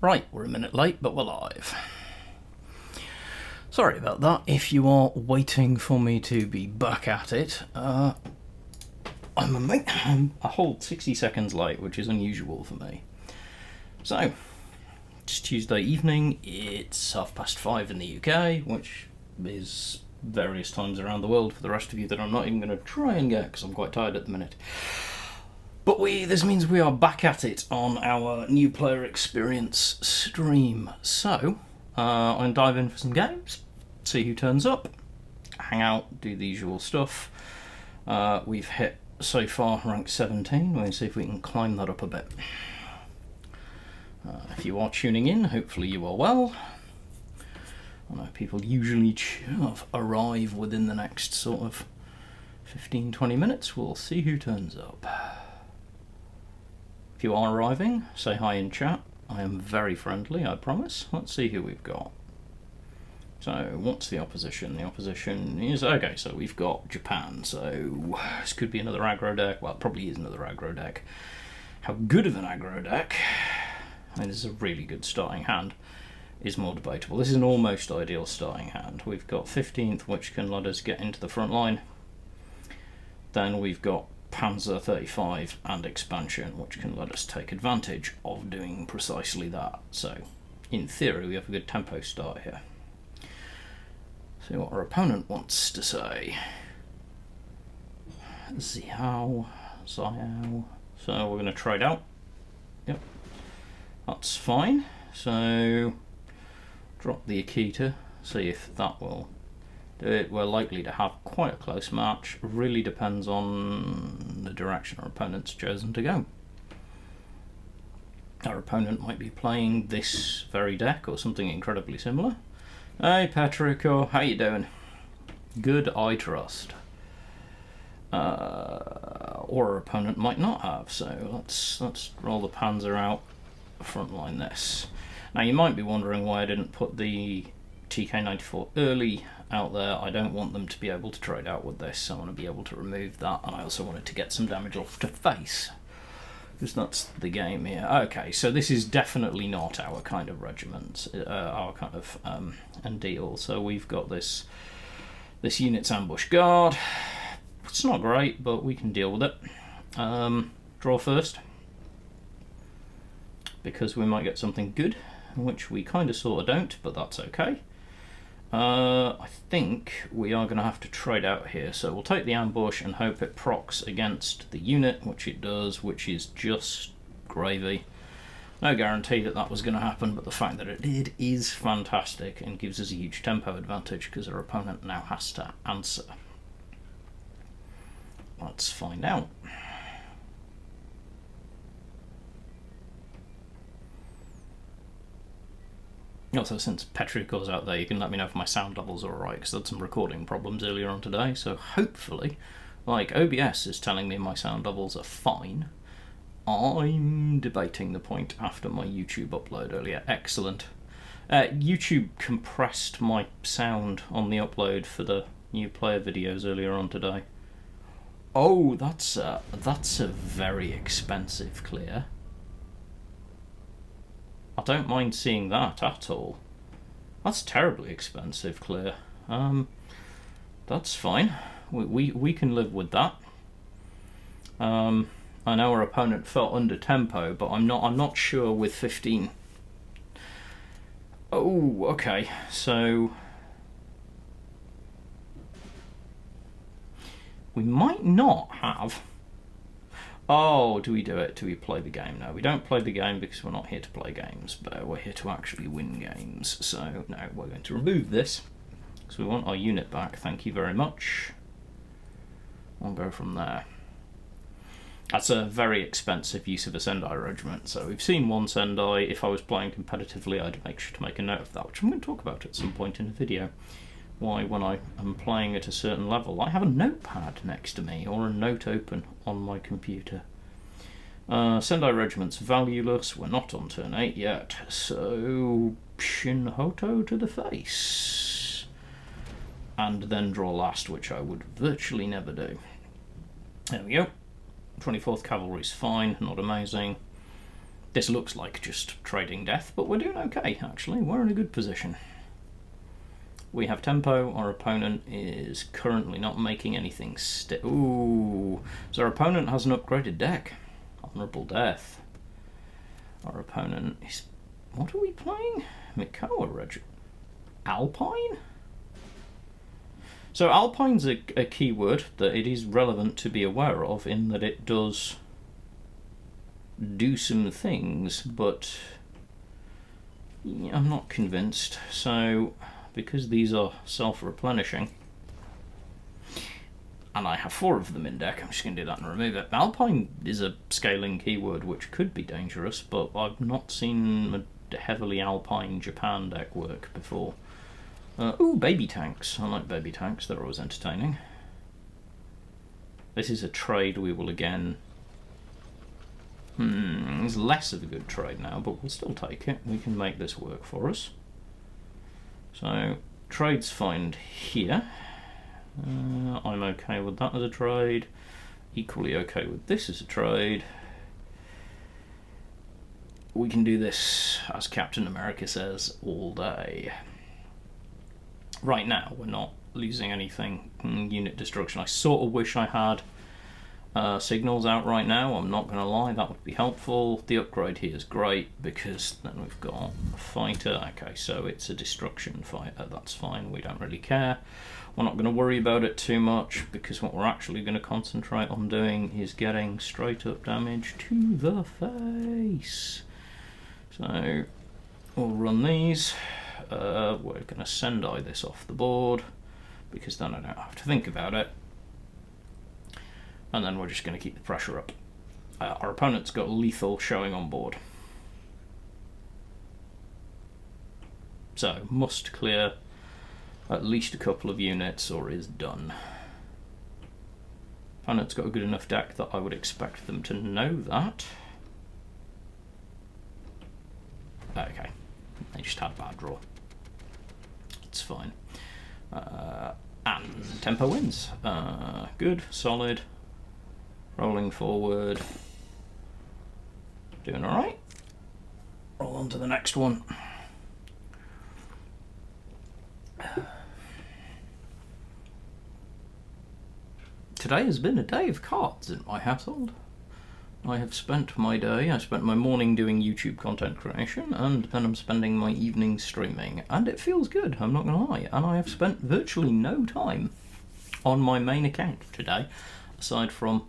Right, we're a minute late, but we're live. Sorry about that. If you are waiting for me to be back at it, I'm a whole 60 seconds late, which is unusual for me. So, it's Tuesday evening, it's 5:30 in the UK, which is various times around the world for the rest of you that I'm not even going to try and get, because I'm quite tired at the minute. But this means we are back at it on our new player experience stream. So, I'll dive in for some games, see who turns up, hang out, do the usual stuff. We've hit, so far, rank 17. We'll see if we can climb that up a bit. If you are tuning in, hopefully you are well. I know people usually arrive within the next sort of 15-20 minutes. We'll see who turns up. If you are arriving, say hi in chat. I am very friendly, I promise. Let's see who we've got. So, what's the opposition? The opposition is... Okay, so we've got Japan. So, this could be another aggro deck. Well, it probably is another aggro deck. How good of an aggro deck, and this is a really good starting hand, is more debatable. This is an almost ideal starting hand. We've got 15th, which can let us get into the front line. Then we've got Panzer 35 and expansion, which can let us take advantage of doing precisely that. So, in theory, we have a good tempo start here. See what our opponent wants to say. Xiao. So we're going to trade out. Yep, that's fine. So, drop the Akita, see if that will do it. We're likely to have quite a close match. Really depends on the direction our opponent's chosen to go. Our opponent might be playing this very deck or something incredibly similar. Hey Petrico, how you doing? Good, I trust. Or our opponent might not have, so let's roll the Panzer out, frontline this. Now you might be wondering why I didn't put the TK94 early out there. I don't want them to be able to trade out with this. I want to be able to remove that, and I also wanted to get some damage off to face, because that's the game here. Okay, so this is definitely not our kind of regiment, our kind of and deal. So we've got this unit's ambush guard. It's not great, but we can deal with it. Draw first, because we might get something good, which we kind of sort of don't, but that's okay. I think we are going to have to trade out here, so we'll take the ambush and hope it procs against the unit, which it does, which is just gravy. No guarantee that that was going to happen, but the fact that it did is fantastic and gives us a huge tempo advantage because our opponent now has to answer. Let's find out. Also, since Petrico's out there, you can let me know if my sound levels are alright, because I had some recording problems earlier on today, so hopefully, like OBS is telling me my sound levels are fine. I'm debating the point after my YouTube upload earlier. Excellent. YouTube compressed my sound on the upload for the new player videos earlier on today. Oh, that's a very expensive clear. I don't mind seeing that at all. That's terribly expensive clear. That's fine. We can live with that. I know our opponent felt under tempo, but I'm not sure with 15. Oh, okay. So we might not have. Oh, do we do it? Do we play the game? No, we don't play the game because we're not here to play games, but we're here to actually win games. So, no, we're going to remove this because we want our unit back. Thank you very much. We'll go from there. That's a very expensive use of a Sendai regiment. So we've seen one Sendai. If I was playing competitively, I'd make sure to make a note of that, which I'm going to talk about at some point in the video. Why, when I am playing at a certain level, I have a notepad next to me, or a note open on my computer. Sendai regiment's valueless, we're not on turn 8 yet, so Shinhoto to the face. And then draw last, which I would virtually never do. There we go. 24th Cavalry's fine, not amazing. This looks like just trading death, but we're doing okay, actually. We're in a good position. We have tempo. Our opponent is currently not making anything ooh. So our opponent has an upgraded deck. Honourable Death. Our opponent is... What are we playing? Mikoa Regiment. Alpine? So Alpine's a keyword that it is relevant to be aware of, in that it does do some things, but I'm not convinced. So, because these are self-replenishing, and I have 4 of them in deck, I'm just going to do that and remove it. Alpine is a scaling keyword which could be dangerous, but I've not seen a heavily Alpine Japan deck work before. Ooh, baby tanks. I like baby tanks, they're always entertaining. This is a trade we will again... it's less of a good trade now, but we'll still take it. We can make this work for us. So, trades find here. I'm okay with that as a trade. Equally okay with this as a trade. We can do this, as Captain America says, all day. Right now, we're not losing anything. Unit destruction. I sort of wish I had signals out right now, I'm not going to lie, that would be helpful. The upgrade here is great, because then we've got a fighter. Okay, so it's a destruction fighter, that's fine, we don't really care. We're not going to worry about it too much, because what we're actually going to concentrate on doing is getting straight up damage to the face. So, we'll run these. We're going to send-eye this off the board, because then I don't have to think about it. And then we're just going to keep the pressure up. Our opponent's got lethal showing on board. So, must clear at least a couple of units or is done. Opponent's got a good enough deck that I would expect them to know that. Okay, they just had a bad draw. It's fine. And tempo wins. Good, solid. Rolling forward. Doing alright. Roll on to the next one. Today has been a day of cards in my household. I have spent my day, I spent my morning doing YouTube content creation, and then I'm spending my evening streaming, and it feels good, I'm not gonna lie, and I have spent virtually no time on my main account today, aside from...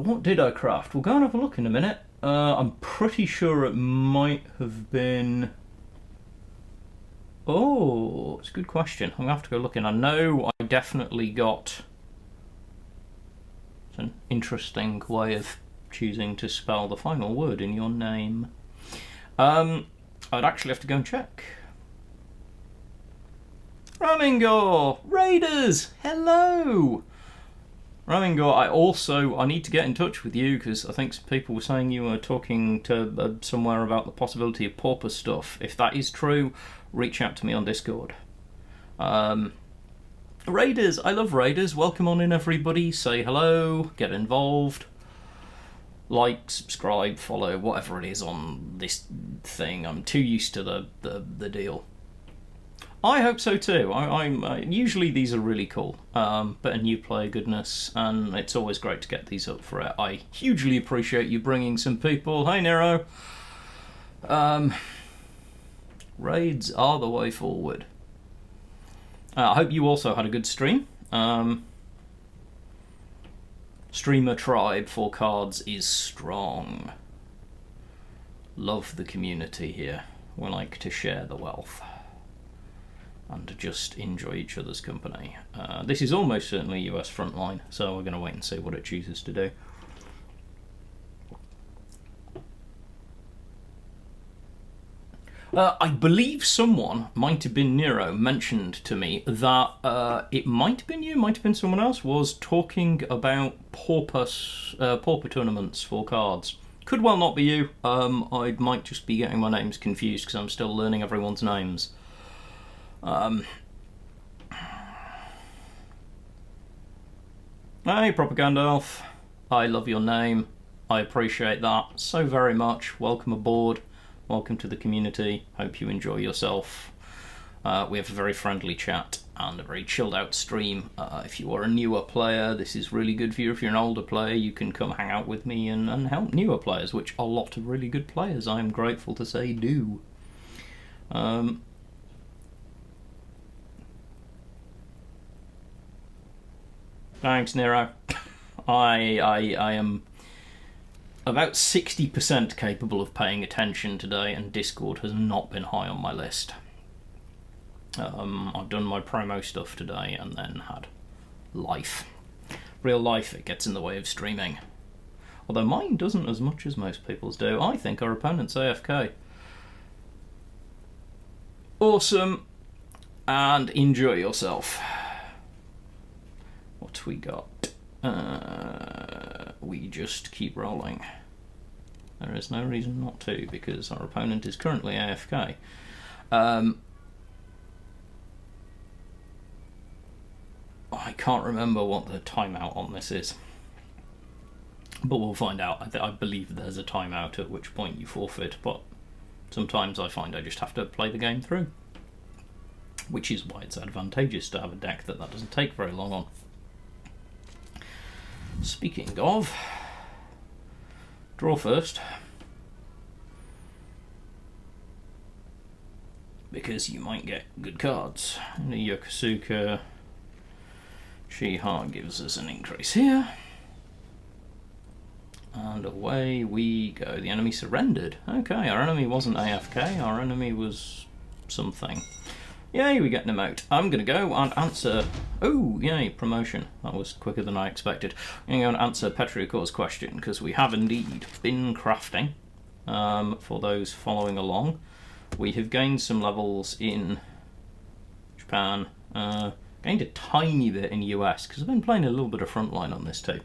what did I craft? We'll go and have a look in a minute. I'm pretty sure it might have been... Oh, it's a good question. I'm going to have to go looking. I know I definitely got... It's an interesting way of choosing to spell the final word in your name. I'd actually have to go and check. Ramingor! Raiders! Hello! Ramingor, I need to get in touch with you, because I think some people were saying you were talking to somewhere about the possibility of pauper stuff. If that is true, reach out to me on Discord. Raiders! I love Raiders. Welcome on in, everybody. Say hello, get involved. Like, subscribe, follow, whatever it is on this thing. I'm too used to the deal. I hope so too. Usually these are really cool, but a new player goodness, and it's always great to get these up for it. I hugely appreciate you bringing some people. Hey Nero! Raids are the way forward. I hope you also had a good stream. Streamer tribe for cards is strong. Love the community here. We like to share the wealth and to just enjoy each other's company. This is almost certainly US frontline, so we're going to wait and see what it chooses to do. I believe someone, might have been Nero, mentioned to me that it might have been you, might have been someone else, was talking about pauper tournaments for cards. Could well not be you. I might just be getting my names confused because I'm still learning everyone's names. Hey, Propaganda Elf. I love your name. I appreciate that so very much. Welcome aboard. Welcome to the community. Hope you enjoy yourself. We have a very friendly chat and a very chilled out stream. If you are a newer player, this is really good for you. If you're an older player, you can come hang out with me and help newer players, which a lot of really good players, I am grateful to say, do. Thanks, Nero. I am about 60% capable of paying attention today, and Discord has not been high on my list. I've done my promo stuff today and then had life. Real life, it gets in the way of streaming. Although mine doesn't as much as most people's do. I think our opponent's AFK. Awesome. And enjoy yourself. What we got? We just keep rolling. There is no reason not to, because our opponent is currently AFK. I can't remember what the timeout on this is, but we'll find out. I believe there's a timeout, at which point you forfeit, but sometimes I find I just have to play the game through, which is why it's advantageous to have a deck that doesn't take very long on. Speaking of, draw first, because you might get good cards. And the Yokosuka Shiha gives us an increase here. And away we go. The enemy surrendered. Okay, our enemy wasn't AFK, our enemy was something. Yay, we get an emote. I'm going to go and answer... Oh, yay, promotion. That was quicker than I expected. I'm going to go and answer Petriacor's question, because we have indeed been crafting. For those following along, we have gained some levels in Japan. Gained a tiny bit in US, because I've been playing a little bit of Frontline on this too.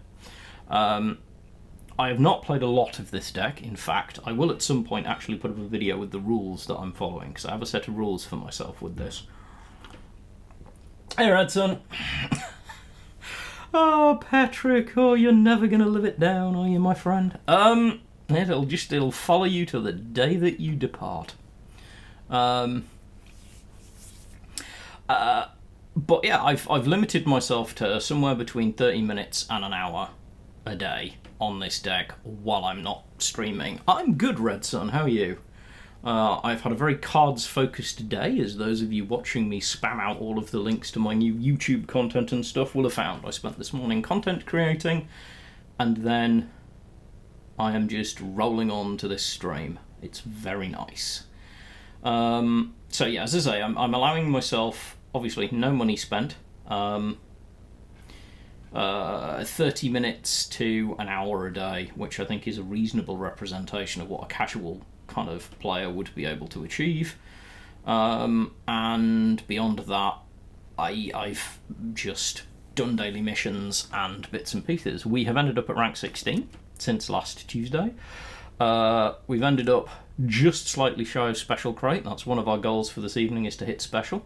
I have not played a lot of this deck. In fact, I will at some point actually put up a video with the rules that I'm following, because I have a set of rules for myself with this. Hey, Redson. Oh, Patrick, oh, you're never going to live it down, are you, my friend? It'll follow you till the day that you depart. But yeah, I've limited myself to somewhere between 30 minutes and an hour a day on this deck while I'm not streaming. I'm good, Red Sun. How are you? I've had a very cards-focused day, as those of you watching me spam out all of the links to my new YouTube content and stuff will have found. I spent this morning content creating, and then I am just rolling on to this stream. It's very nice. So yeah, as I say, I'm allowing myself, obviously, no money spent. 30 minutes to an hour a day, which I think is a reasonable representation of what a casual kind of player would be able to achieve. And beyond that, I've just done daily missions and bits and pieces. We have ended up at rank 16 since last Tuesday. We've ended up just slightly shy of Special Crate. That's one of our goals for this evening, is to hit Special.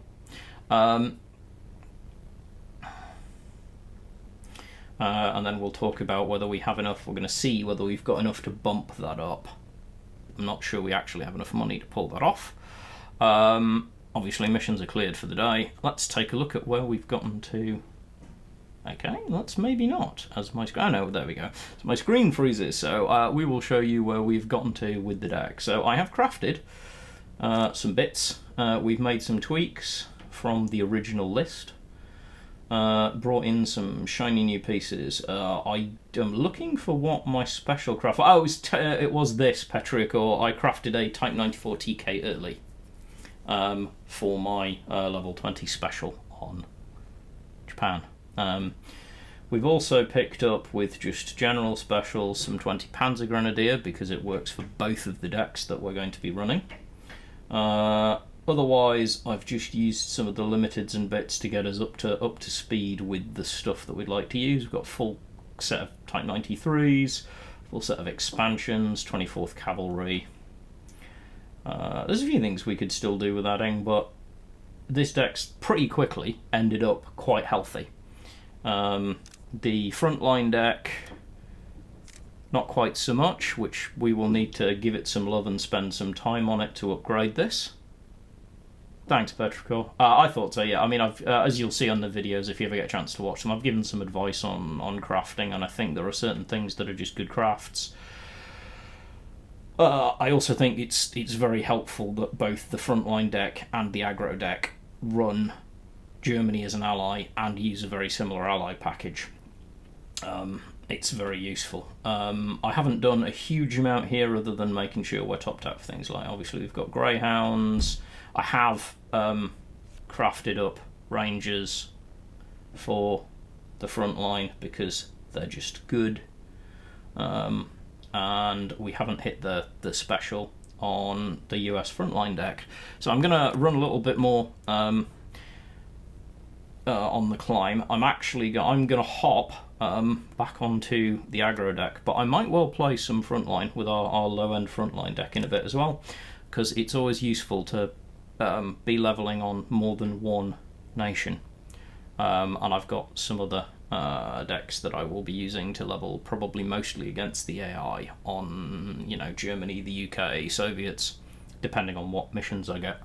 And then we'll talk about whether we have enough. We're going to see whether we've got enough to bump that up. I'm not sure we actually have enough money to pull that off. Obviously, missions are cleared for the day. Let's take a look at where we've gotten to. Okay, let's maybe not, as my screen... Oh no, there we go. So my screen freezes, so we will show you where we've gotten to with the deck. So I have crafted some bits. We've made some tweaks from the original list. Brought in some shiny new pieces. I am looking for what my special craft... Oh, it was this, Petriacor. I crafted a Type 94 TK early for my level 20 special on Japan. We've also picked up, with just general specials, some 20 Panzer Grenadier, because it works for both of the decks that we're going to be running. Otherwise, I've just used some of the limiteds and bits to get us up to speed with the stuff that we'd like to use. We've got a full set of Type 93s, full set of expansions, 24th Cavalry. There's a few things we could still do with adding, but this deck's pretty quickly ended up quite healthy. The frontline deck not quite so much, which we will need to give it some love and spend some time on it to upgrade this. Thanks, Petrichor. I thought so, yeah. I mean, I've as you'll see on the videos, if you ever get a chance to watch them, I've given some advice on crafting, and I think there are certain things that are just good crafts. I also think it's very helpful that both the frontline deck and the aggro deck run Germany as an ally and use a very similar ally package. It's very useful. I haven't done a huge amount here other than making sure we're topped out for things like, obviously we've got Greyhounds. I have crafted up Rangers for the front line because they're just good. And we haven't hit the special on the US frontline deck. So I'm going to run a little bit more on the climb. I'm going to hop back onto the aggro deck, but I might well play some frontline with our low-end frontline deck in a bit as well, because it's always useful to be leveling on more than one nation. And I've got some other decks that I will be using to level probably mostly against the AI on, you know, Germany, the UK, Soviets, depending on what missions I get.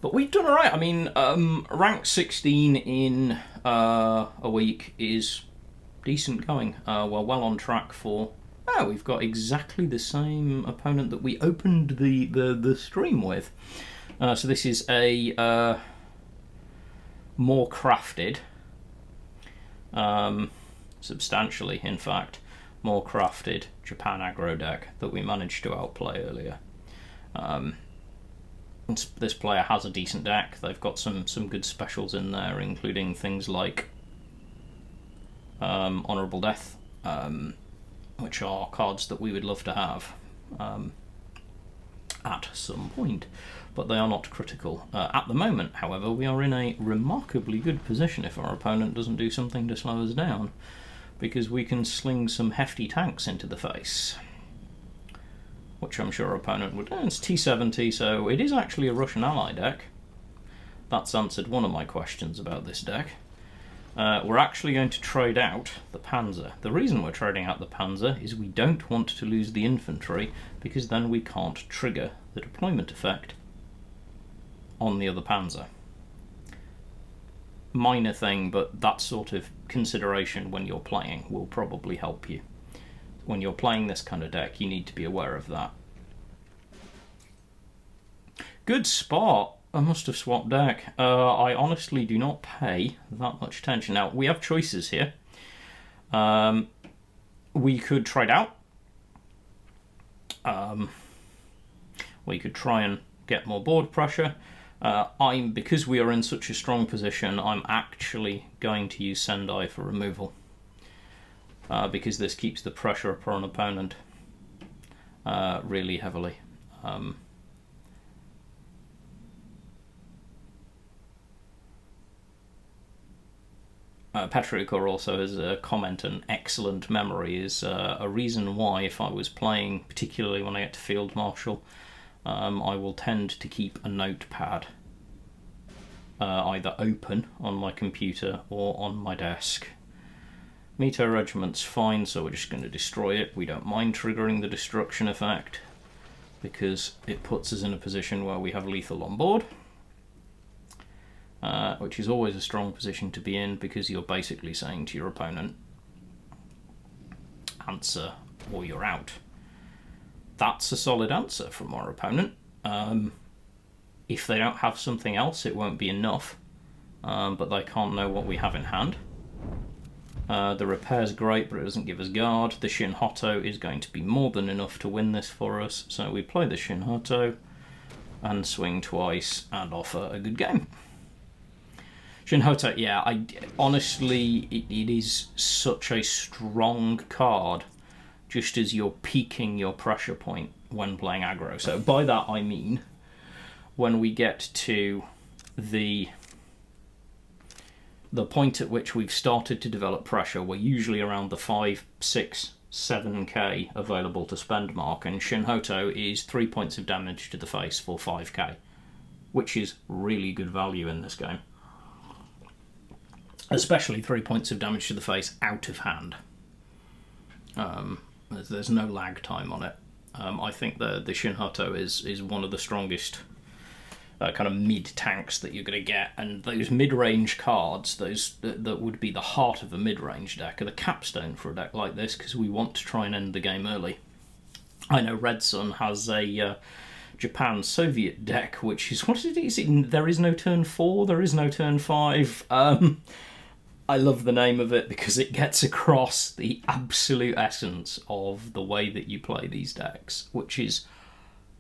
But we've done alright. I mean, rank 16 in a week is decent going. We're well on track for... Oh, we've got exactly the same opponent that we opened the stream with. So this is a more crafted, substantially in fact, more crafted Japan aggro deck that we managed to outplay earlier. This player has a decent deck. They've got some good specials in there, including things like Honourable Death, which are cards that we would love to have at some point, but they are not critical. At the moment, however, we are in a remarkably good position if our opponent doesn't do something to slow us down, because we can sling some hefty tanks into the face, which I'm sure our opponent would... it's T70, so it is actually a Russian ally deck. That's answered one of my questions about this deck. We're actually going to trade out the Panzer. The reason we're trading out the Panzer is we don't want to lose the infantry, because then we can't trigger the deployment effect on the other Panzer. Minor thing, but that sort of consideration when you're playing will probably help you. When you're playing this kind of deck, you need to be aware of that. Good spot. I must have swapped deck. I honestly do not pay that much attention. Now, we have choices here. We could trade out. We could try and get more board pressure. Because we are in such a strong position, I'm actually going to use Sendai for removal. Because this keeps the pressure upon an opponent really heavily. Petrichor also has a comment, an excellent memory is a reason why, if I was playing, particularly when I get to Field Marshal, I will tend to keep a notepad either open on my computer or on my desk. Meto Regiment's fine, so we're just going to destroy it. We don't mind triggering the destruction effect because it puts us in a position where we have lethal on board, which is always a strong position to be in, because you're basically saying to your opponent, answer or you're out. That's a solid answer from our opponent. If they don't have something else, it won't be enough, but they can't know what we have in hand. The repair's great, but it doesn't give us guard. The Shinhoto is going to be more than enough to win this for us, so we play the Shinhoto and swing twice and offer a good game. Shinhoto, yeah, honestly, it is such a strong card, just as you're peaking your pressure point when playing aggro. So by that I mean, when we get to the point at which we've started to develop pressure, we're usually around the 5, 6, 7k available to spend mark, and Shinhoto is 3 points of damage to the face for 5k, which is really good value in this game. especially 3 points of damage to the face out of hand. There's no lag time on it. I think the Shinhato is one of the strongest kind of mid-tanks that you're going to get, and those mid-range cards, those that would be the heart of a mid-range deck, are the capstone for a deck like this, because we want to try and end the game early. I know Red Sun has a Japan-Soviet deck, which is, what is it? There is no turn 4, there is no turn 5. I love the name of it because it gets across the absolute essence of the way that you play these decks, which is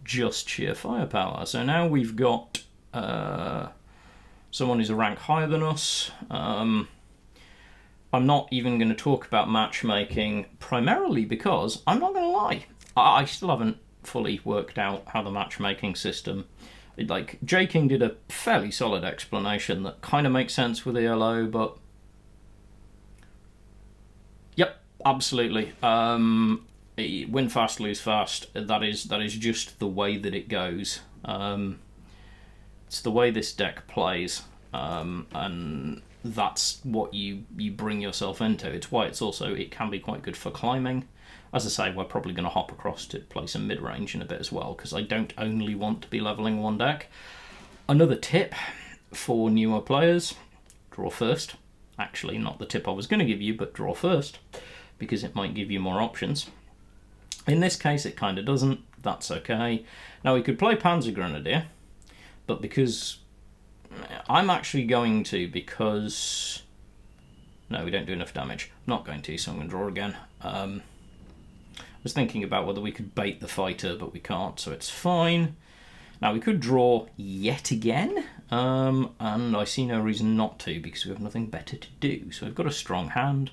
just sheer firepower. So now we've got someone who's a rank higher than us. I'm not even going to talk about matchmaking, primarily because, I'm not going to lie, I still haven't fully worked out how the matchmaking system... Like, J King did a fairly solid explanation that kind of makes sense with ELO, but... Yep, absolutely. Win fast, lose fast. That is just the way that it goes. It's the way this deck plays, and that's what you bring yourself into. It's why it can be quite good for climbing. As I say, we're probably going to hop across to play some mid-range in a bit as well, because I don't only want to be leveling one deck. Another tip for newer players: draw first. Actually, not the tip I was going to give you, but draw first, because it might give you more options. In this case, it kind of doesn't. That's okay. Now, we could play Panzer Grenadier, but because... I'm actually going to, because... No, we don't do enough damage. I'm not going to, so I'm going to draw again. I was thinking about whether we could bait the fighter, but we can't, so it's fine. Now, we could draw yet again, and I see no reason not to, because we have nothing better to do. So we've got a strong hand.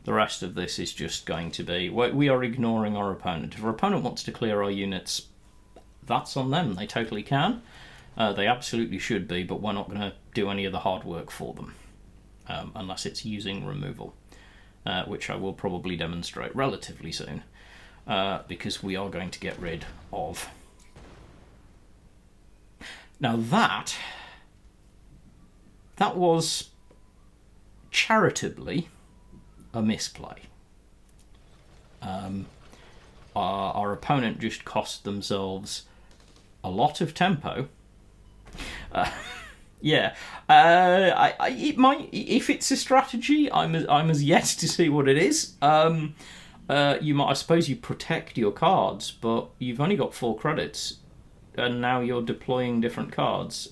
The rest of this is just going to be... We are ignoring our opponent. If our opponent wants to clear our units, that's on them. They totally can. They absolutely should be, but we're not going to do any of the hard work for them, unless it's using removal, which I will probably demonstrate relatively soon, because we are going to get rid of... Now that was charitably a misplay. Our opponent just cost themselves a lot of tempo. Yeah, it might. If it's a strategy, I'm as yet to see what it is. I suppose you protect your cards, but you've only got 4 credits, and now you're deploying different cards.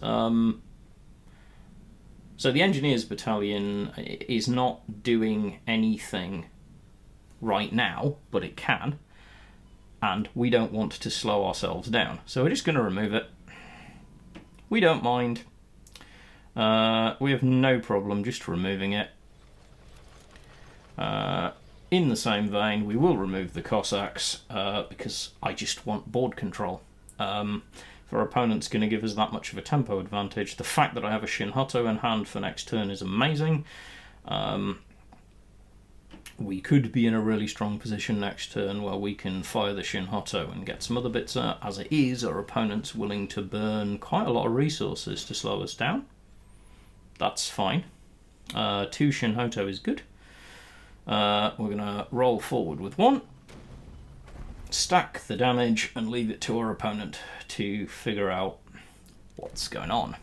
So the Engineers Battalion is not doing anything right now, but it can, and we don't want to slow ourselves down. So we're just going to remove it. We don't mind. We have no problem just removing it. In the same vein, we will remove the Cossacks, because I just want board control. If our opponent's going to give us that much of a tempo advantage, the fact that I have a Shinhato in hand for next turn is amazing. We could be in a really strong position next turn where we can fire the Shinhato and get some other bits out. As it is, our opponent's willing to burn quite a lot of resources to slow us down. That's fine. 2 Shinhato is good. We're going to roll forward with 1, stack the damage, and leave it to our opponent to figure out what's going on.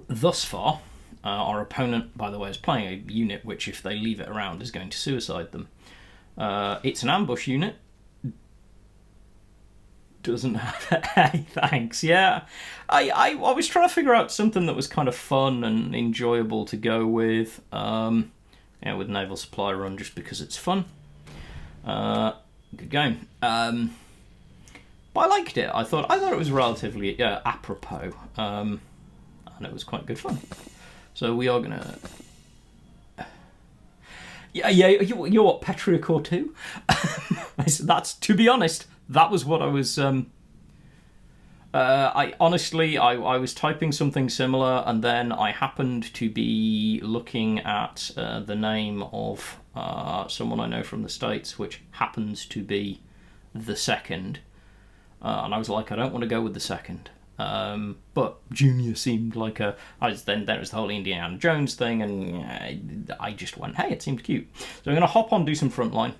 Thus far, our opponent, by the way, is playing a unit which, if they leave it around, is going to suicide them. It's an ambush unit. Doesn't have... Hey, thanks, yeah. I was trying to figure out something that was kind of fun and enjoyable to go with. Yeah, with Naval Supply Run, just because it's fun. Good game. But I liked it. I thought it was relatively apropos, and it was quite good fun. So we are gonna. Yeah. You're what, Petrichor 2? That's, to be honest, that was what I was. I was typing something similar, and then I happened to be looking at the name of someone I know from the States, which happens to be the Second, and I was like, I don't want to go with the Second. But Junior seemed like then there was the whole Indiana Jones thing, and I just went, hey, it seemed cute. So I'm going to hop on, do some frontline,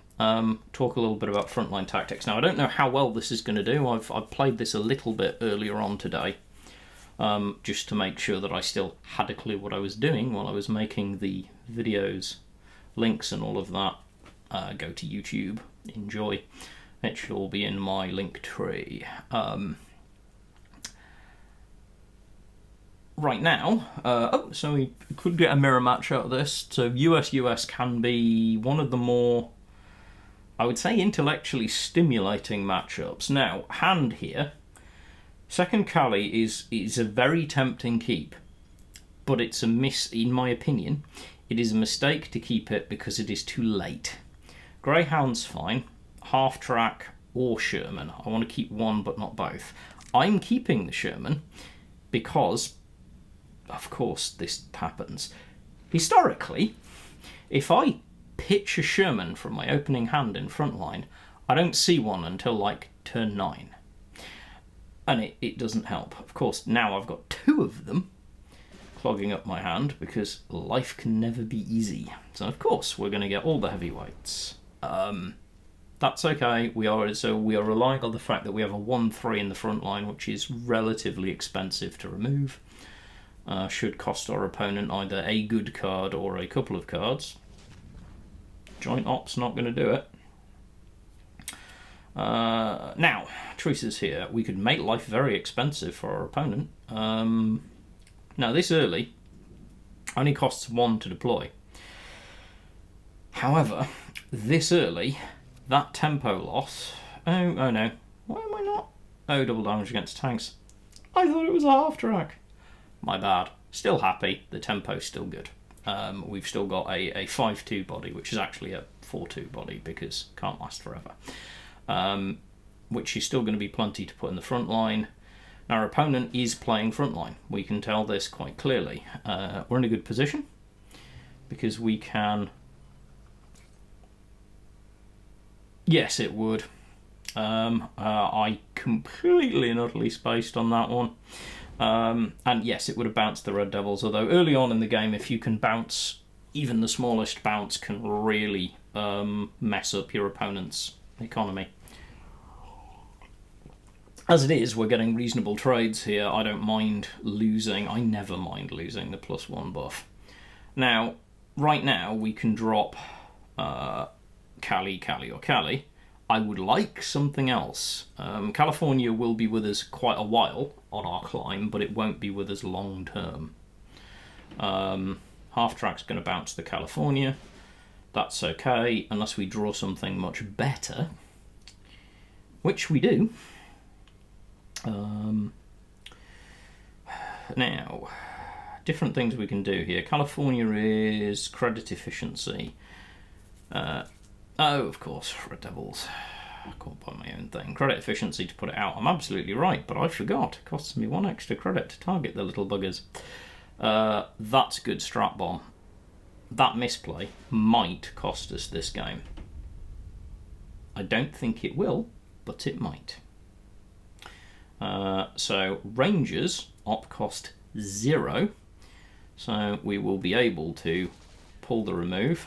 talk a little bit about frontline tactics. Now, I don't know how well this is going to do. I've played this a little bit earlier on today, just to make sure that I still had a clue what I was doing while I was making the videos, links and all of that. Go to YouTube, enjoy. It should all be in my link tree. Right now, so we could get a mirror match out of this. So US-US can be one of the more, I would say, intellectually stimulating matchups. Now, hand here, second Cali is a very tempting keep, but it's a miss, in my opinion. It is a mistake to keep it because it is too late. Greyhound's fine, half track or Sherman. I want to keep one but not both. I'm keeping the Sherman because, of course, this happens. Historically, if I pitch a Sherman from my opening hand in frontline, I don't see one until like turn 9. And it doesn't help. Of course, now I've got 2 of them clogging up my hand because life can never be easy. So of course we're going to get all the heavyweights. That's okay. We are relying on the fact that we have a 1-3 in the front line, which is relatively expensive to remove. Should cost our opponent either a good card or a couple of cards. Joint Op's not going to do it. Now, choices here. We could make life very expensive for our opponent. Now, this early only costs 1 to deploy. However, this early, that tempo loss... Oh no. Why am I not? Oh, double damage against tanks. I thought it was a half track. My bad. Still happy. The tempo's still good. We've still got a 5-2 body, which is actually a 4-2 body because can't last forever. Which is still going to be plenty to put in the front line. Our opponent is playing front line. We can tell this quite clearly. We're in a good position because we can... Yes, it would. I completely and utterly spaced on that one. And yes, it would have bounced the Red Devils, although early on in the game, if you can bounce, even the smallest bounce can really mess up your opponent's economy. As it is, we're getting reasonable trades here. I don't mind losing. I never mind losing the +1 buff. Now, right now, we can drop Cali, or Cali. I would like something else. California will be with us quite a while on our climb, but it won't be with us long term. Half track's going to bounce the California. That's okay, unless we draw something much better, which we do. Now, different things we can do here. California is credit efficiency. Oh, of course, Red Devils. I can't buy my own thing. Credit efficiency to put it out. I'm absolutely right, but I forgot. It costs me 1 extra credit to target the little buggers. That's a good strat bomb. That misplay might cost us this game. I don't think it will, but it might. So Rangers op cost 0, so we will be able to pull the remove.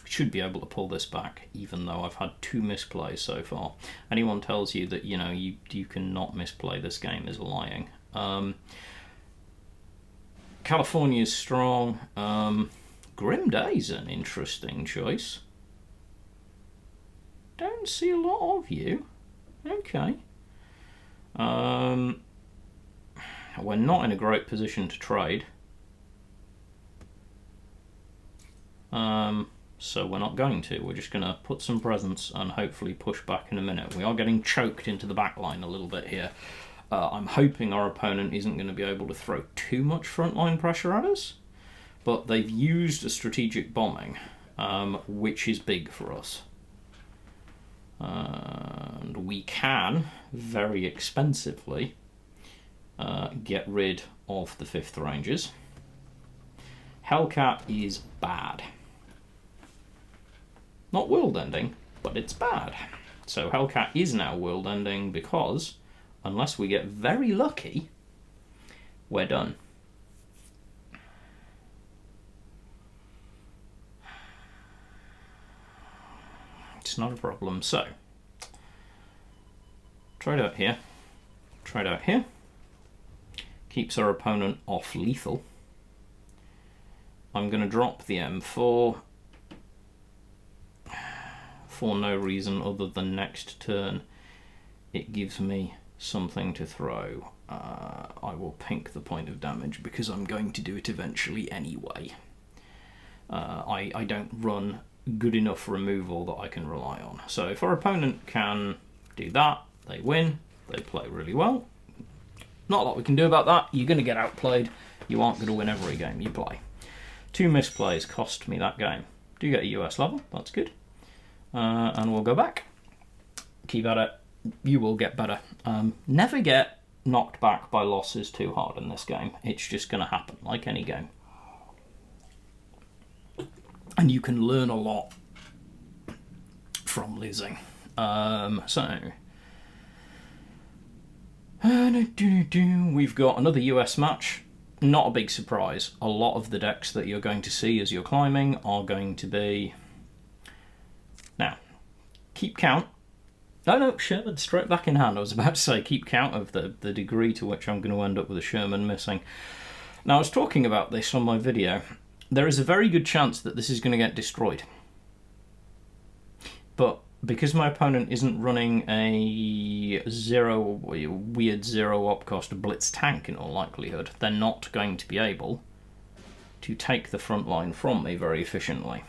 Should be able to pull this back, even though I've had 2 misplays so far. Anyone tells you that you cannot misplay this game is lying. California's strong. Grim Day's an interesting choice. Don't see a lot of you. Okay. We're not in a great position to trade. So we're not going to. We're just going to put some presents and hopefully push back in a minute. We are getting choked into the back line a little bit here. I'm hoping our opponent isn't going to be able to throw too much frontline pressure at us, but they've used a strategic bombing, which is big for us. And we can, very expensively, get rid of the 5th Rangers. Hellcat is bad. Not world ending, but it's bad. So Hellcat is now world ending because, unless we get very lucky, we're done. It's not a problem. So, trade out here, trade out here. Keeps our opponent off lethal. I'm going to drop the M4 for no reason other than next turn it gives me something to throw. I will pink the point of damage because I'm going to do it eventually anyway. I don't run good enough removal that I can rely on. So if our opponent can do that, they win, they play really well. Not a lot we can do about that. You're going to get outplayed. You aren't going to win every game you play. 2 misplays cost me that game. Do get a US level, that's good. And we'll go back. Keep at it. You will get better. Never get knocked back by losses too hard in this game. It's just going to happen, like any game. And you can learn a lot from losing. We've got another US match. Not a big surprise. A lot of the decks that you're going to see as you're climbing are going to be... Now, keep count. No, Sherman straight back in hand. I was about to say keep count of the degree to which I'm going to end up with a Sherman missing. Now, I was talking about this on my video. There is a very good chance that this is going to get destroyed. But because my opponent isn't running a weird zero op cost blitz tank in all likelihood, they're not going to be able to take the front line from me very efficiently,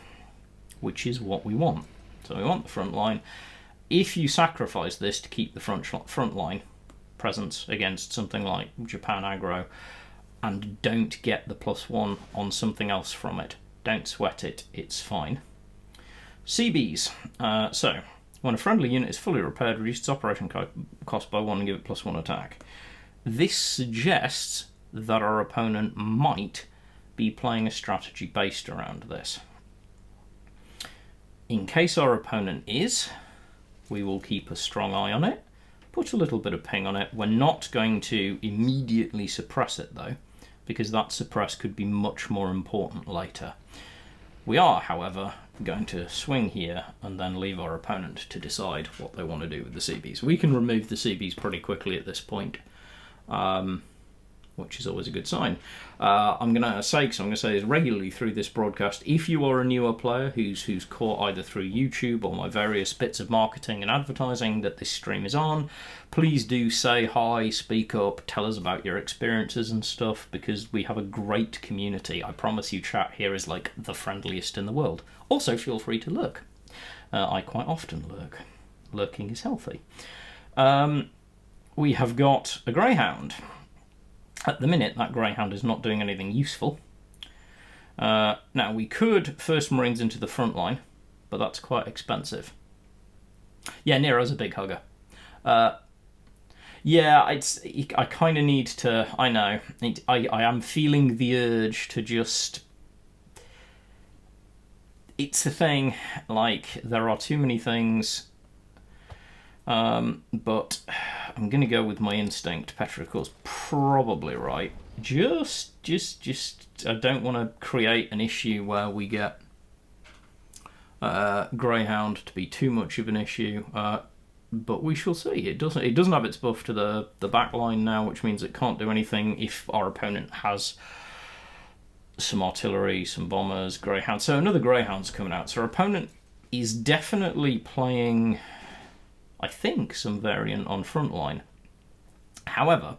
which is what we want. So we want the front line. If you sacrifice this to keep the front line presence against something like Japan aggro and don't get the +1 on something else from it, don't sweat it, it's fine. CBs. So, when a friendly unit is fully repaired, reduce its operation cost by 1 and give it +1 attack. This suggests that our opponent might be playing a strategy based around this. In case our opponent is, we will keep a strong eye on it, put a little bit of ping on it. We're not going to immediately suppress it though, because that suppress could be much more important later. We are, however, going to swing here and then leave our opponent to decide what they want to do with the CBs. We can remove the CBs pretty quickly at this point, which is always a good sign. I'm going to say this regularly through this broadcast, if you are a newer player who's caught either through YouTube or my various bits of marketing and advertising that this stream is on, please do say hi, speak up, tell us about your experiences and stuff, because we have a great community. I promise you chat here is like the friendliest in the world. Also feel free to lurk. I quite often lurk. Lurking is healthy. We have got a Greyhound. At the minute, that Greyhound is not doing anything useful. Now, we could first Marines into the front line, but that's quite expensive. Yeah, Nero's a big hugger. Yeah, I kind of need to... I know. I am feeling the urge to just... It's the thing, like, there are too many things... but I'm going to go with my instinct. Petricle's probably right. Just, I don't want to create an issue where we get Greyhound to be too much of an issue. But we shall see. It doesn't have its buff to the back line now, which means it can't do anything if our opponent has some artillery, some bombers, Greyhound. So another Greyhound's coming out. So our opponent is definitely playing... I think some variant on frontline. However,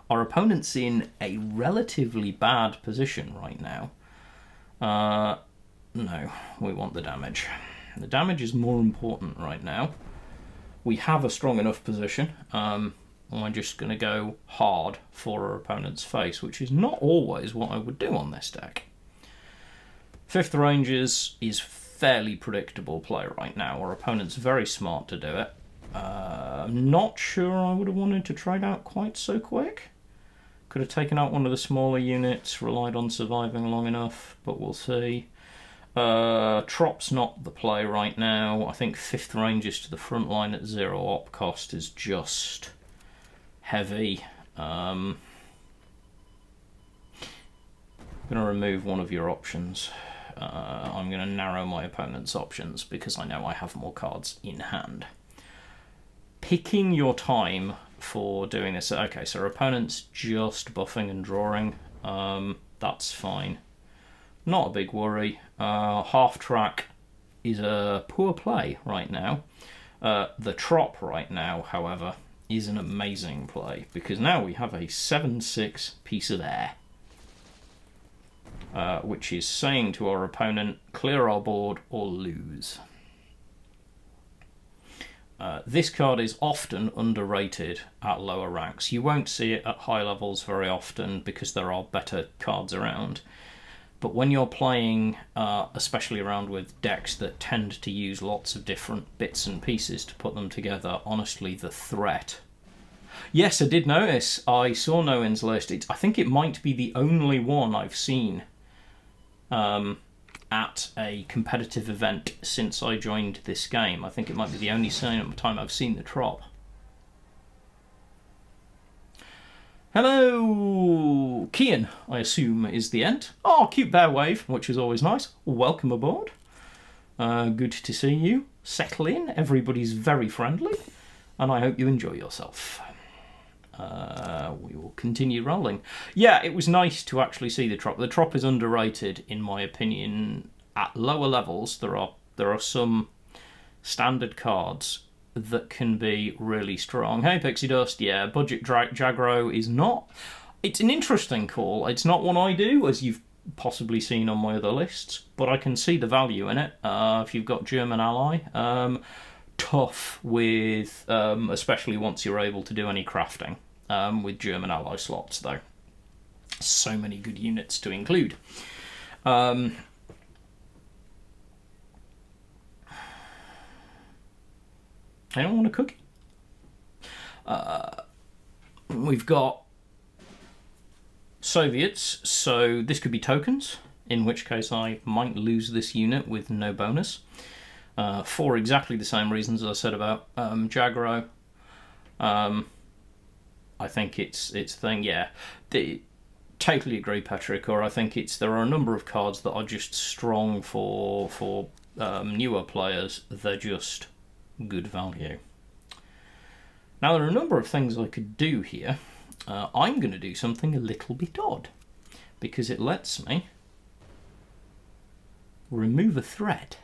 our opponent's in a relatively bad position right now. No, we want the damage. The damage is more important right now. We have a strong enough position. We're just going to go hard for our opponent's face, which is not always what I would do on this deck. 5th Rangers is fairly predictable play right now. Our opponent's very smart to do it. I'm not sure I would have wanted to trade out quite so quick. Could have taken out one of the smaller units, relied on surviving long enough, but we'll see. Trop's not the play right now. I think 5th Rangers to the front line at 0 op cost is just heavy. I'm going to remove one of your options. I'm going to narrow my opponent's options because I know I have more cards in hand. Picking your time for doing this. Okay, so our opponent's just buffing and drawing. That's fine. Not a big worry. Half track is a poor play right now. The Trop right now, however, is an amazing play because now we have a 7/6 piece of air. Which is saying to our opponent, clear our board or lose. This card is often underrated at lower ranks. You won't see it at high levels very often because there are better cards around. But when you're playing, especially around with decks that tend to use lots of different bits and pieces to put them together, honestly, the threat. Yes, I did notice. I saw Noin's list. I think it might be the only one I've seen at a competitive event since I joined this game. I think it might be the only time I've seen the Trop. Hello, Kian, I assume is the end. Oh, cute bear wave, which is always nice. Welcome aboard. Good to see you. Settle in. Everybody's very friendly, and I hope you enjoy yourself. We will continue rolling. Yeah, it was nice to actually see the Trop. The Trop is underrated, in my opinion. At lower levels, there are some standard cards that can be really strong. Hey, Pixie Dust, yeah, budget Jaggro is not. It's an interesting call. It's not one I do, as you've possibly seen on my other lists, but I can see the value in it. If you've got German ally. Tough with, especially once you're able to do any crafting. With German ally slots, though. So many good units to include. Anyone want a cookie? We've got Soviets, so this could be tokens, in which case I might lose this unit with no bonus. For exactly the same reasons as I said about Jaggro. I think it's thing, yeah. Totally agree, Patrick. Or I think there are a number of cards that are just strong for newer players. They're just good value. Now there are a number of things I could do here. I'm going to do something a little bit odd because it lets me remove a thread.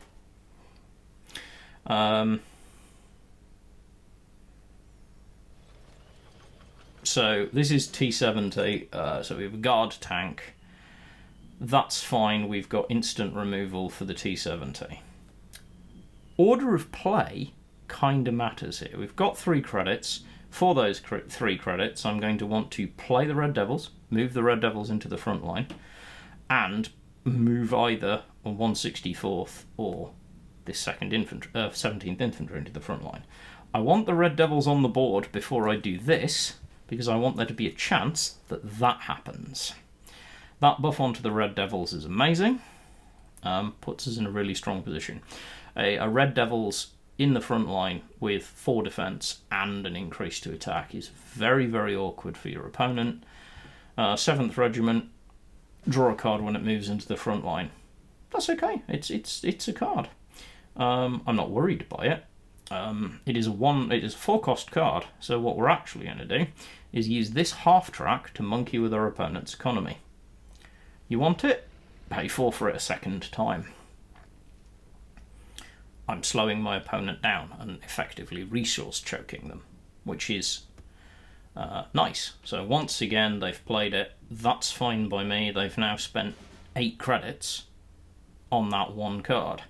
So this is T70, so we have a guard tank. That's fine, we've got instant removal for the T70. Order of play kind of matters here. We've got 3 credits. For those 3 credits, I'm going to want to play the Red Devils, move the Red Devils into the front line, and move either a 164th or this 17th Infantry into the front line. I want the Red Devils on the board before I do this, because I want there to be a chance that that happens. That buff onto the Red Devils is amazing. Puts us in a really strong position. A Red Devils in the front line with 4 defense and an increase to attack is very, very awkward for your opponent. 7th Regiment, draw a card when it moves into the front line. That's okay. It's a card. I'm not worried by it. It is a 4-cost card, so what we're actually going to do is use this half track to monkey with our opponent's economy. You want it? Pay 4 for it a second time. I'm slowing my opponent down and effectively resource choking them, which is nice. So once again they've played it, that's fine by me. They've now spent 8 credits on that one card.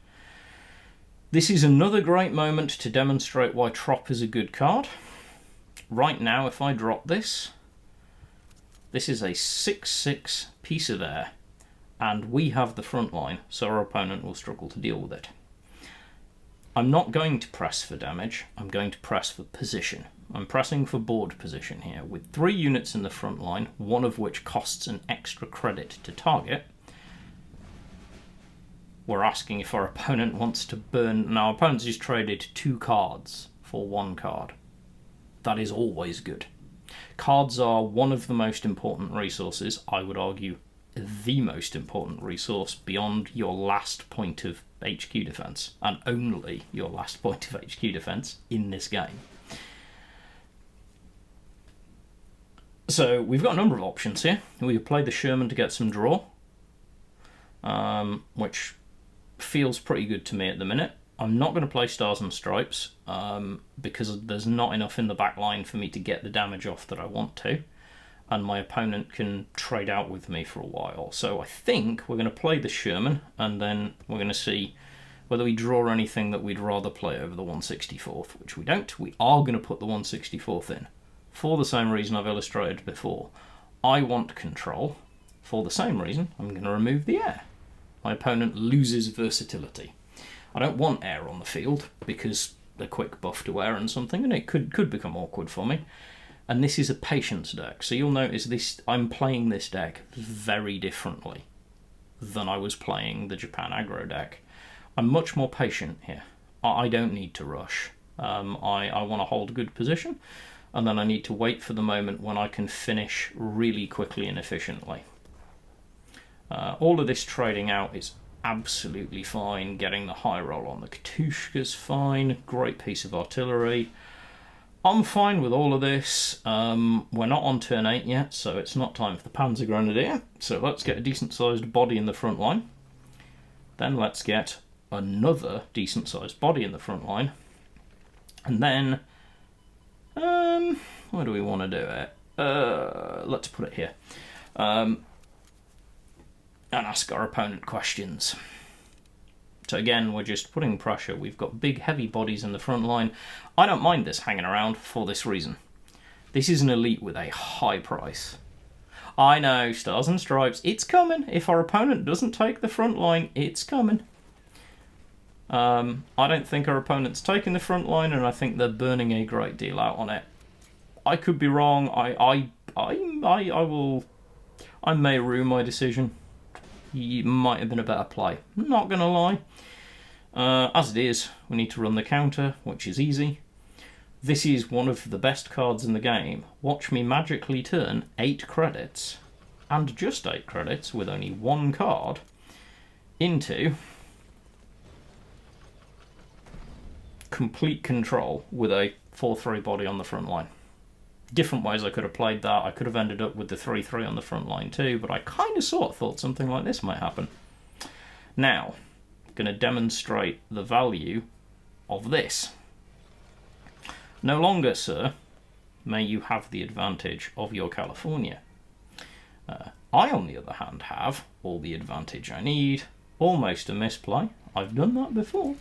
This is another great moment to demonstrate why Trop is a good card. Right now, if I drop this, this is a 6/6 piece of air, and we have the front line, so our opponent will struggle to deal with it. I'm not going to press for damage, I'm going to press for position. I'm pressing for board position here, with 3 units in the front line, one of which costs an extra credit to target. we're asking if our opponent wants to burn. Now, our opponent's just traded 2 cards for 1 card. That is always good. Cards are one of the most important resources, I would argue the most important resource beyond your last point of HQ defense, and only your last point of HQ defense in this game. So we've got a number of options here. We play the Sherman to get some draw, which feels pretty good to me at the minute. I'm not going to play Stars and Stripes because there's not enough in the back line for me to get the damage off that I want to, and my opponent can trade out with me for a while. So I think we're going to play the Sherman, and then we're going to see whether we draw anything that we'd rather play over the 164th, which we don't. We are going to put the 164th in, for the same reason I've illustrated before. I want control. For the same reason, I'm going to remove the air. My opponent loses versatility. I don't want air on the field because a quick buff to air and something, and it could become awkward for me. And this is a patience deck, so you'll notice this. I'm playing this deck very differently than I was playing the Japan aggro deck. I'm much more patient here. I don't need to rush. I want to hold a good position, and then I need to wait for the moment when I can finish really quickly and efficiently. All of this trading out is absolutely fine. Getting the high roll on the Katushka's fine. Great piece of artillery. I'm fine with all of this. We're not on turn 8 yet, so it's not time for the Panzer Grenadier. So let's get a decent sized body in the front line. Then let's get another decent sized body in the front line. And then, where do we want to do it? Let's put it here. And ask our opponent questions. So again, we're just putting pressure. We've got big, heavy bodies in the front line. I don't mind this hanging around for this reason. This is an elite with a high price. I know, Stars and Stripes, it's coming. If our opponent doesn't take the front line, it's coming. I don't think our opponent's taking the front line, and I think they're burning a great deal out on it. I could be wrong. I may rue my decision. It might have been a better play. Not going to lie. As it is, we need to run the counter, which is easy. This is one of the best cards in the game. Watch me magically turn 8 credits, and just 8 credits with only 1 card, into complete control with a 4-3 body on the front line. Different ways I could have played that. I could have ended up with the 3-3 on the front line too, but I kind of sort of thought something like this might happen. Now, I'm going to demonstrate the value of this. No longer, sir, may you have the advantage of your California. I, on the other hand, have all the advantage I need. Almost a misplay. I've done that before,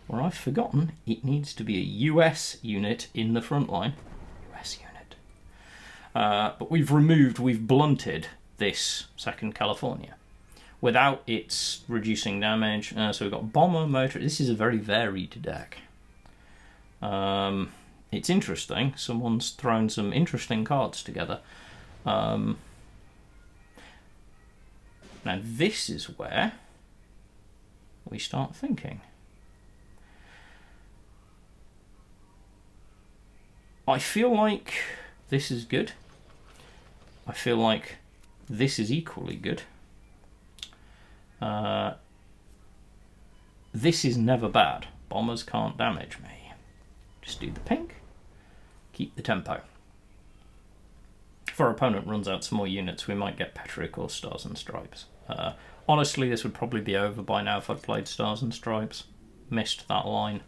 where I've forgotten it needs to be a US unit in the front line. US unit. But we've blunted this second California without its reducing damage. So we've got bomber, motor. This is a very varied deck. It's interesting. Someone's thrown some interesting cards together. Now this is where we start thinking. I feel like this is good. I feel like this is equally good. This is never bad. Bombers can't damage me. Just do the pink. Keep the tempo. If our opponent runs out some more units, we might get Petric or Stars and Stripes. Honestly, this would probably be over by now if I'd played Stars and Stripes. Missed that line.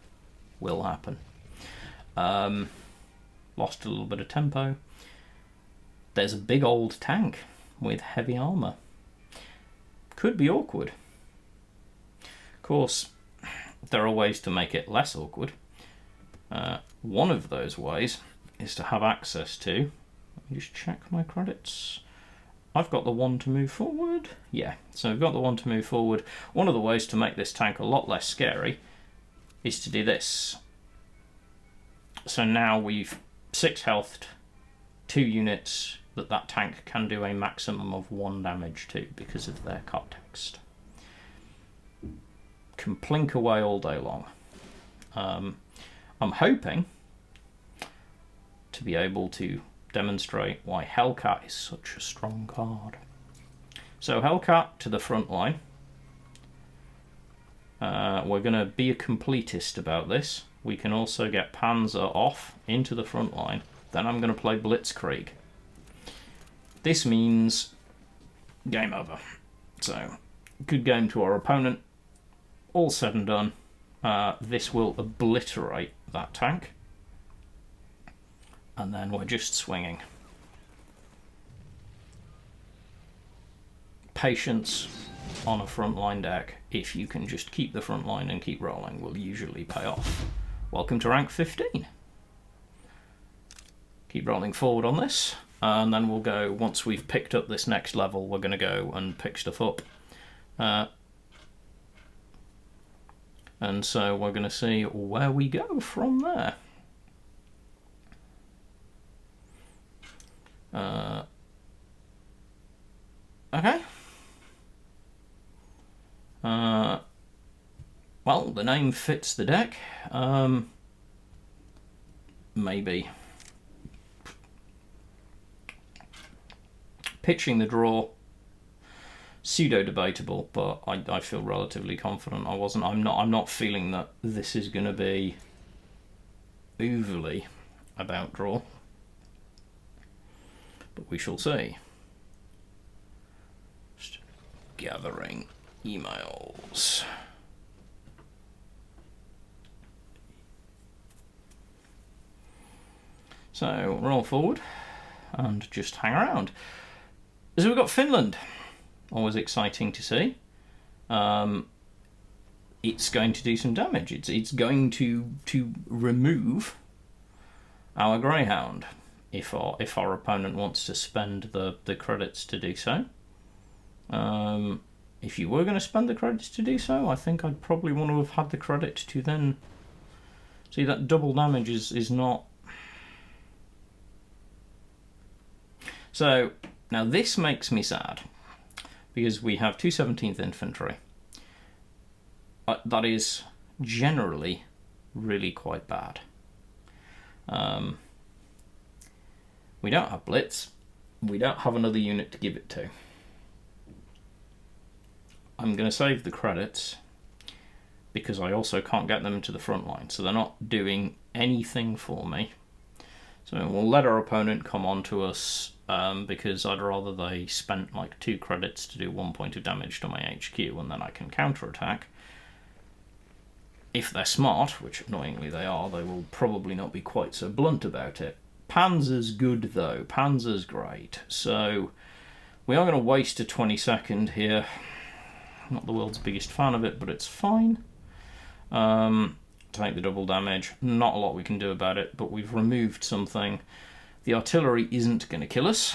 Will happen. Lost a little bit of tempo. There's a big old tank with heavy armour. Could be awkward. Of course, there are ways to make it less awkward. One of those ways is to have access to... Let me just check my credits. I've got the 1 to move forward. Yeah, so I've got the 1 to move forward. One of the ways to make this tank a lot less scary is to do this. So now we've 6 healthed 2 units that tank can do a maximum of 1 damage to because of their context. can plink away all day long. I'm hoping to be able to demonstrate why Hellcat is such a strong card. So Hellcat to the front line. We're going to be a completist about this. We can also get Panzer off into the front line. Then I'm going to play Blitzkrieg. This means game over. So, good game to our opponent. All said and done. This will obliterate that tank. And then we're just swinging. Patience on a frontline deck, if you can just keep the front line and keep rolling, will usually pay off. Welcome to rank 15. Keep rolling forward on this, and then we'll go, once we've picked up this next level, we're going to go and pick stuff up. And so we're going to see where we go from there. Okay. Well, the name fits the deck. Maybe. Pitching the draw, pseudo-debatable, but I feel relatively confident. I'm not feeling that this is going to be overly about draw, but we shall see. Just gathering emails. So roll forward and just hang around. So we've got Finland. Always exciting to see. It's going to do some damage. It's going to remove our Greyhound if our opponent wants to spend the credits to do so. If you were going to spend the credits to do so, I think I'd probably want to have had the credit to then... See, that double damage is not... So, now this makes me sad, because we have 217th Infantry. That is generally really quite bad. We don't have Blitz. We don't have another unit to give it to. I'm going to save the credits, because I also can't get them to the front line, so they're not doing anything for me. So we'll let our opponent come on to us, because I'd rather they spent like 2 credits to do 1 point of damage to my HQ, and then I can counterattack. If they're smart, which annoyingly they are, they will probably not be quite so blunt about it. Panzer's good though, Panzer's great. So we are going to waste a 22nd here. Not the world's biggest fan of it, but it's fine. Take the double damage. Not a lot we can do about it, but we've removed something. The artillery isn't going to kill us.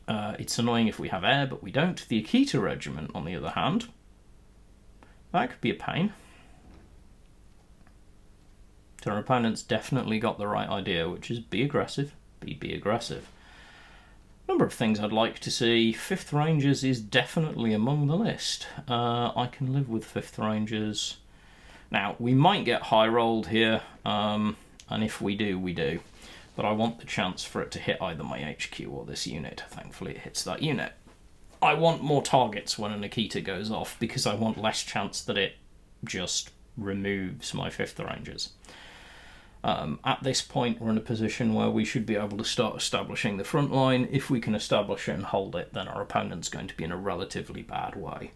It's annoying if we have air, but we don't. The Akita Regiment, on the other hand, that could be a pain. So our opponent's definitely got the right idea, which is be aggressive, be aggressive. Number of things I'd like to see. 5th Rangers is definitely among the list. I can live with 5th Rangers. Now, we might get high rolled here, and if we do, we do. But I want the chance for it to hit either my HQ or this unit. Thankfully, it hits that unit. I want more targets when an Akita goes off, because I want less chance that it just removes my 5th Rangers. At this point, we're in a position where we should be able to start establishing the front line. If we can establish it and hold it, then our opponent's going to be in a relatively bad way.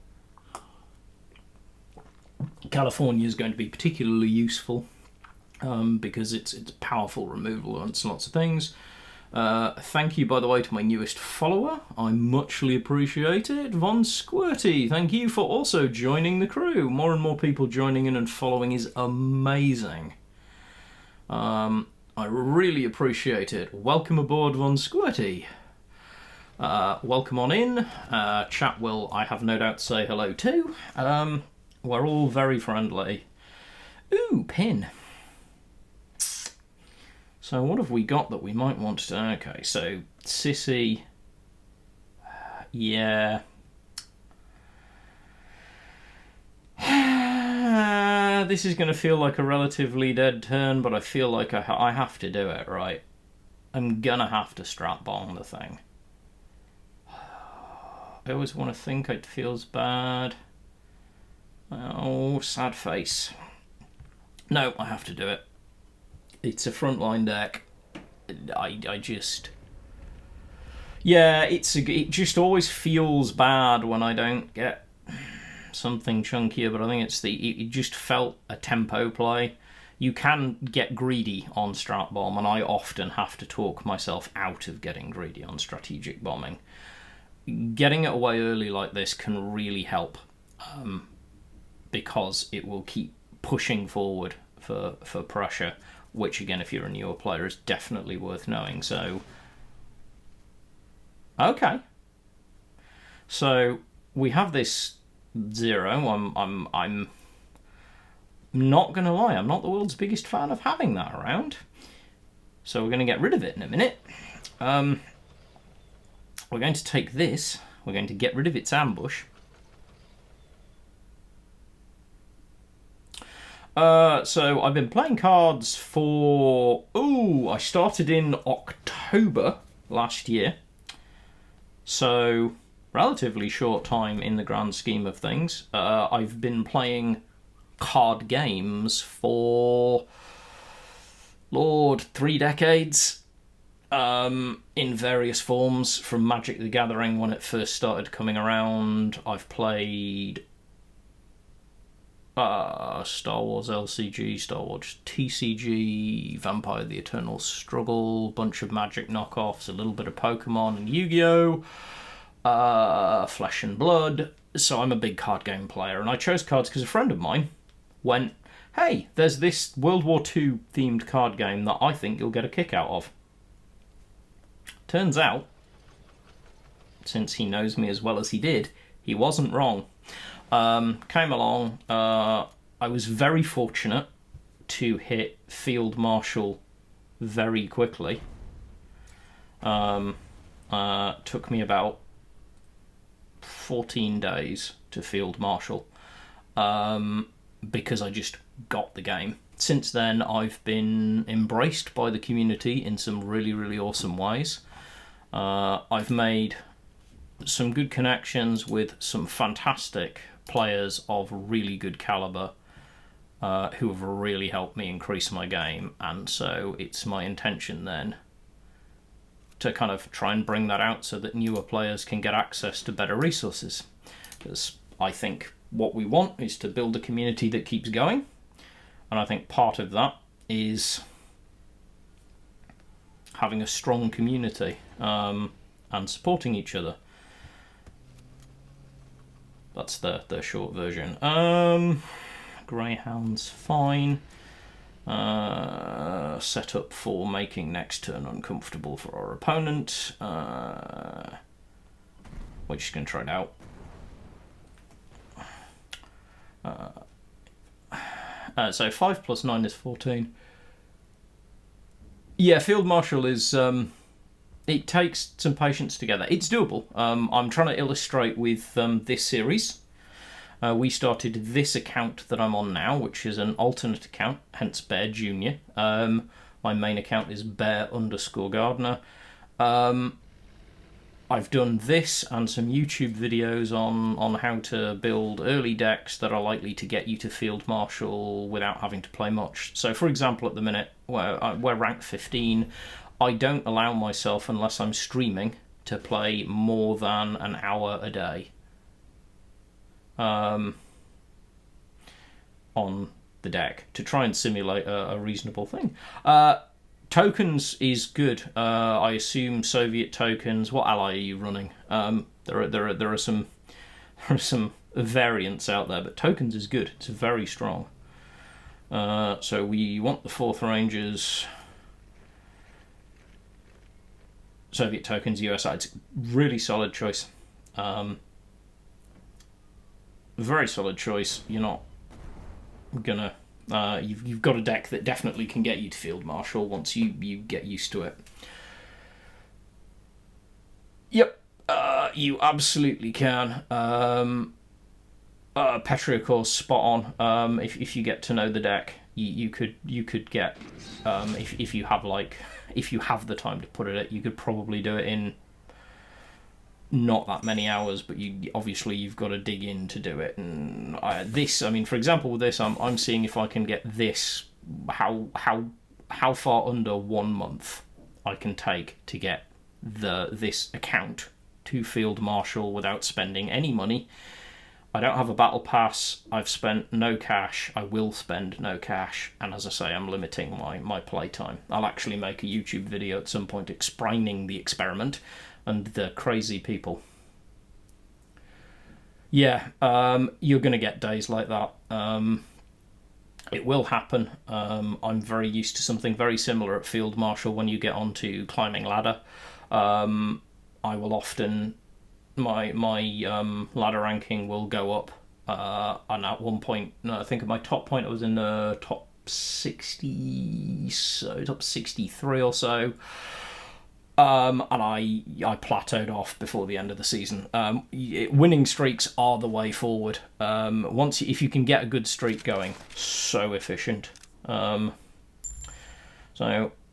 California is going to be particularly useful because it's powerful removal and lots of things. Thank you, by the way, to my newest follower. I muchly appreciate it. Von Squirty, thank you for also joining the crew. More and more people joining in and following is amazing. I really appreciate it. Welcome aboard, Von Squirty. Welcome on in. Chat will, I have no doubt, say hello to. We're all very friendly. Ooh, pin. So what have we got that we might want to... Okay, so Sissy... yeah... Yeah, this is going to feel like a relatively dead turn, but I feel like I have to do it, right? I'm gonna have to strap bomb the thing. I always want to think it feels bad. Oh, sad face. No, I have to do it. It's a frontline deck. I just... Yeah, it just always feels bad when I don't get something chunkier, but I think it's it just felt a tempo play. You can get greedy on strat bomb, and I often have to talk myself out of getting greedy on strategic bombing. Getting it away early like this can really help, because it will keep pushing forward for pressure, which again, if you're a newer player, is definitely worth knowing. So, okay. So we have this 0. I'm not gonna lie, I'm not the world's biggest fan of having that around. So we're gonna get rid of it in a minute. We're going to take this. We're going to get rid of its ambush. So I've been playing cards for... I started in October last year. So, relatively short time in the grand scheme of things. I've been playing card games for... Lord, 3 decades. In various forms, from Magic the Gathering when it first started coming around. I've played Star Wars LCG, Star Wars TCG, Vampire the Eternal Struggle, bunch of Magic knockoffs, a little bit of Pokemon and Yu-Gi-Oh! Flesh and Blood. So I'm a big card game player, and I chose cards because a friend of mine went, hey, there's this World War II themed card game that I think you'll get a kick out of. Turns out, since he knows me as well as he did, he wasn't wrong. Came along, I was very fortunate to hit Field Marshal very quickly. Took me about 14 days to Field Marshal, because I just got the game. Since then, I've been embraced by the community in some really, really awesome ways. I've made some good connections with some fantastic players of really good caliber, who have really helped me increase my game, and so it's my intention then to kind of try and bring that out so that newer players can get access to better resources. Because I think what we want is to build a community that keeps going, and I think part of that is having a strong community, and supporting each other. That's the short version. Greyhound's fine. Set up for making next turn uncomfortable for our opponent. We're just going to try it out. So 5 plus 9 is 14. Yeah, Field Marshal is... it takes some patience to get that. It's doable. I'm trying to illustrate with this series. We started this account that I'm on now, which is an alternate account, hence Bear Jr. My main account is Bear_Gardner. I've done this and some YouTube videos on how to build early decks that are likely to get you to Field Marshal without having to play much. So, for example, at the minute, we're ranked 15. I don't allow myself, unless I'm streaming, to play more than an hour a day on the deck to try and simulate a reasonable thing. Tokens is good. I assume Soviet tokens. What ally are you running? There are some variants out there, but tokens is good. It's very strong. So we want the 4th Rangers. Soviet tokens, USI. It's a really solid choice. Very solid choice. You're not gonna... you've got a deck that definitely can get you to Field Marshal once you get used to it. Yep, you absolutely can. Petriacor's spot on. If you get to know the deck, you could get if you have the time to put it in, you could probably do it in not that many hours, but you've got to dig in to do it. And for example, with this, I'm seeing if I can get this how far under 1 month I can take to get this account to Field Marshal without spending any money. I don't have a battle pass, I've spent no cash, I will spend no cash, and as I say, I'm limiting my playtime. I'll actually make a YouTube video at some point explaining the experiment and the crazy people. Yeah, you're going to get days like that. It will happen. I'm very used to something very similar at Field Marshal when you get onto climbing ladder. I will often... My ladder ranking will go up, and at one point, I think at my top point I was in the top 60, so top 63 or so, and I plateaued off before the end of the season. Winning streaks are the way forward. If you can get a good streak going, so efficient. So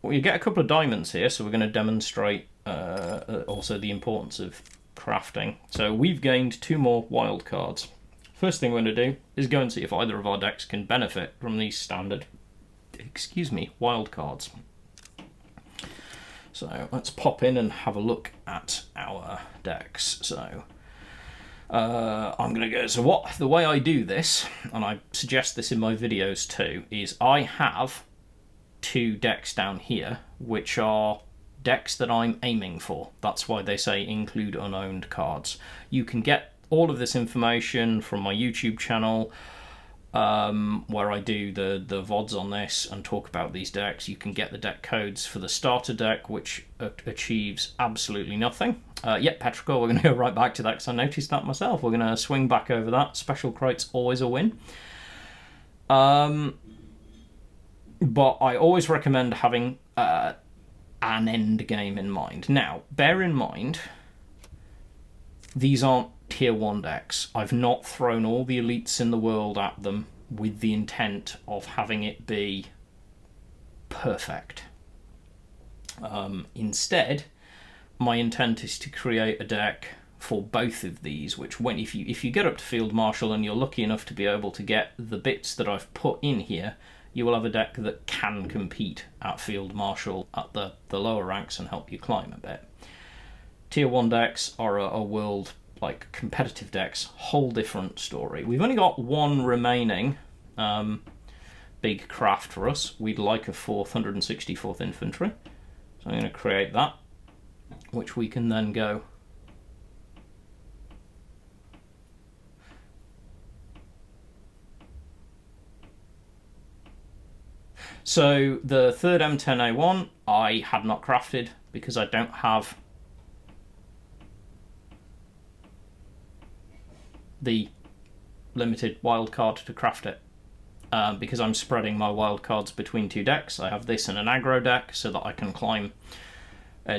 you get a couple of diamonds here, so we're going to demonstrate also the importance of crafting. So we've gained 2 more wild cards. First thing we're going to do is go and see if either of our decks can benefit from these standard, wild cards. So let's pop in and have a look at our decks. So I'm going to go. So the way I do this, and I suggest this in my videos too, is I have 2 decks down here which are decks that I'm aiming for. That's why they say include unowned cards. You can get all of this information from my YouTube channel, where I do the VODs on this and talk about these decks. You can get the deck codes for the starter deck, which achieves absolutely nothing. Petrichor, we're going to go right back to that because I noticed that myself. We're going to swing back over that. Special crate's always a win. But I always recommend having an end game in mind. Now, bear in mind, these aren't tier 1 decks. I've not thrown all the elites in the world at them with the intent of having it be perfect. Instead, my intent is to create a deck for both of these, which if you get up to Field Marshal and you're lucky enough to be able to get the bits that I've put in here, you will have a deck that can compete at Field Marshal at the lower ranks and help you climb a bit. Tier 1 decks are a world, like competitive decks, whole different story. We've only got 1 remaining big craft for us. We'd like a 4th 164th Infantry. So I'm going to create that, which we can then go So the third M10A1 I had not crafted because I don't have the limited wildcard to craft it. Because I'm spreading my wildcards between 2 decks. I have this and an aggro deck so that I can climb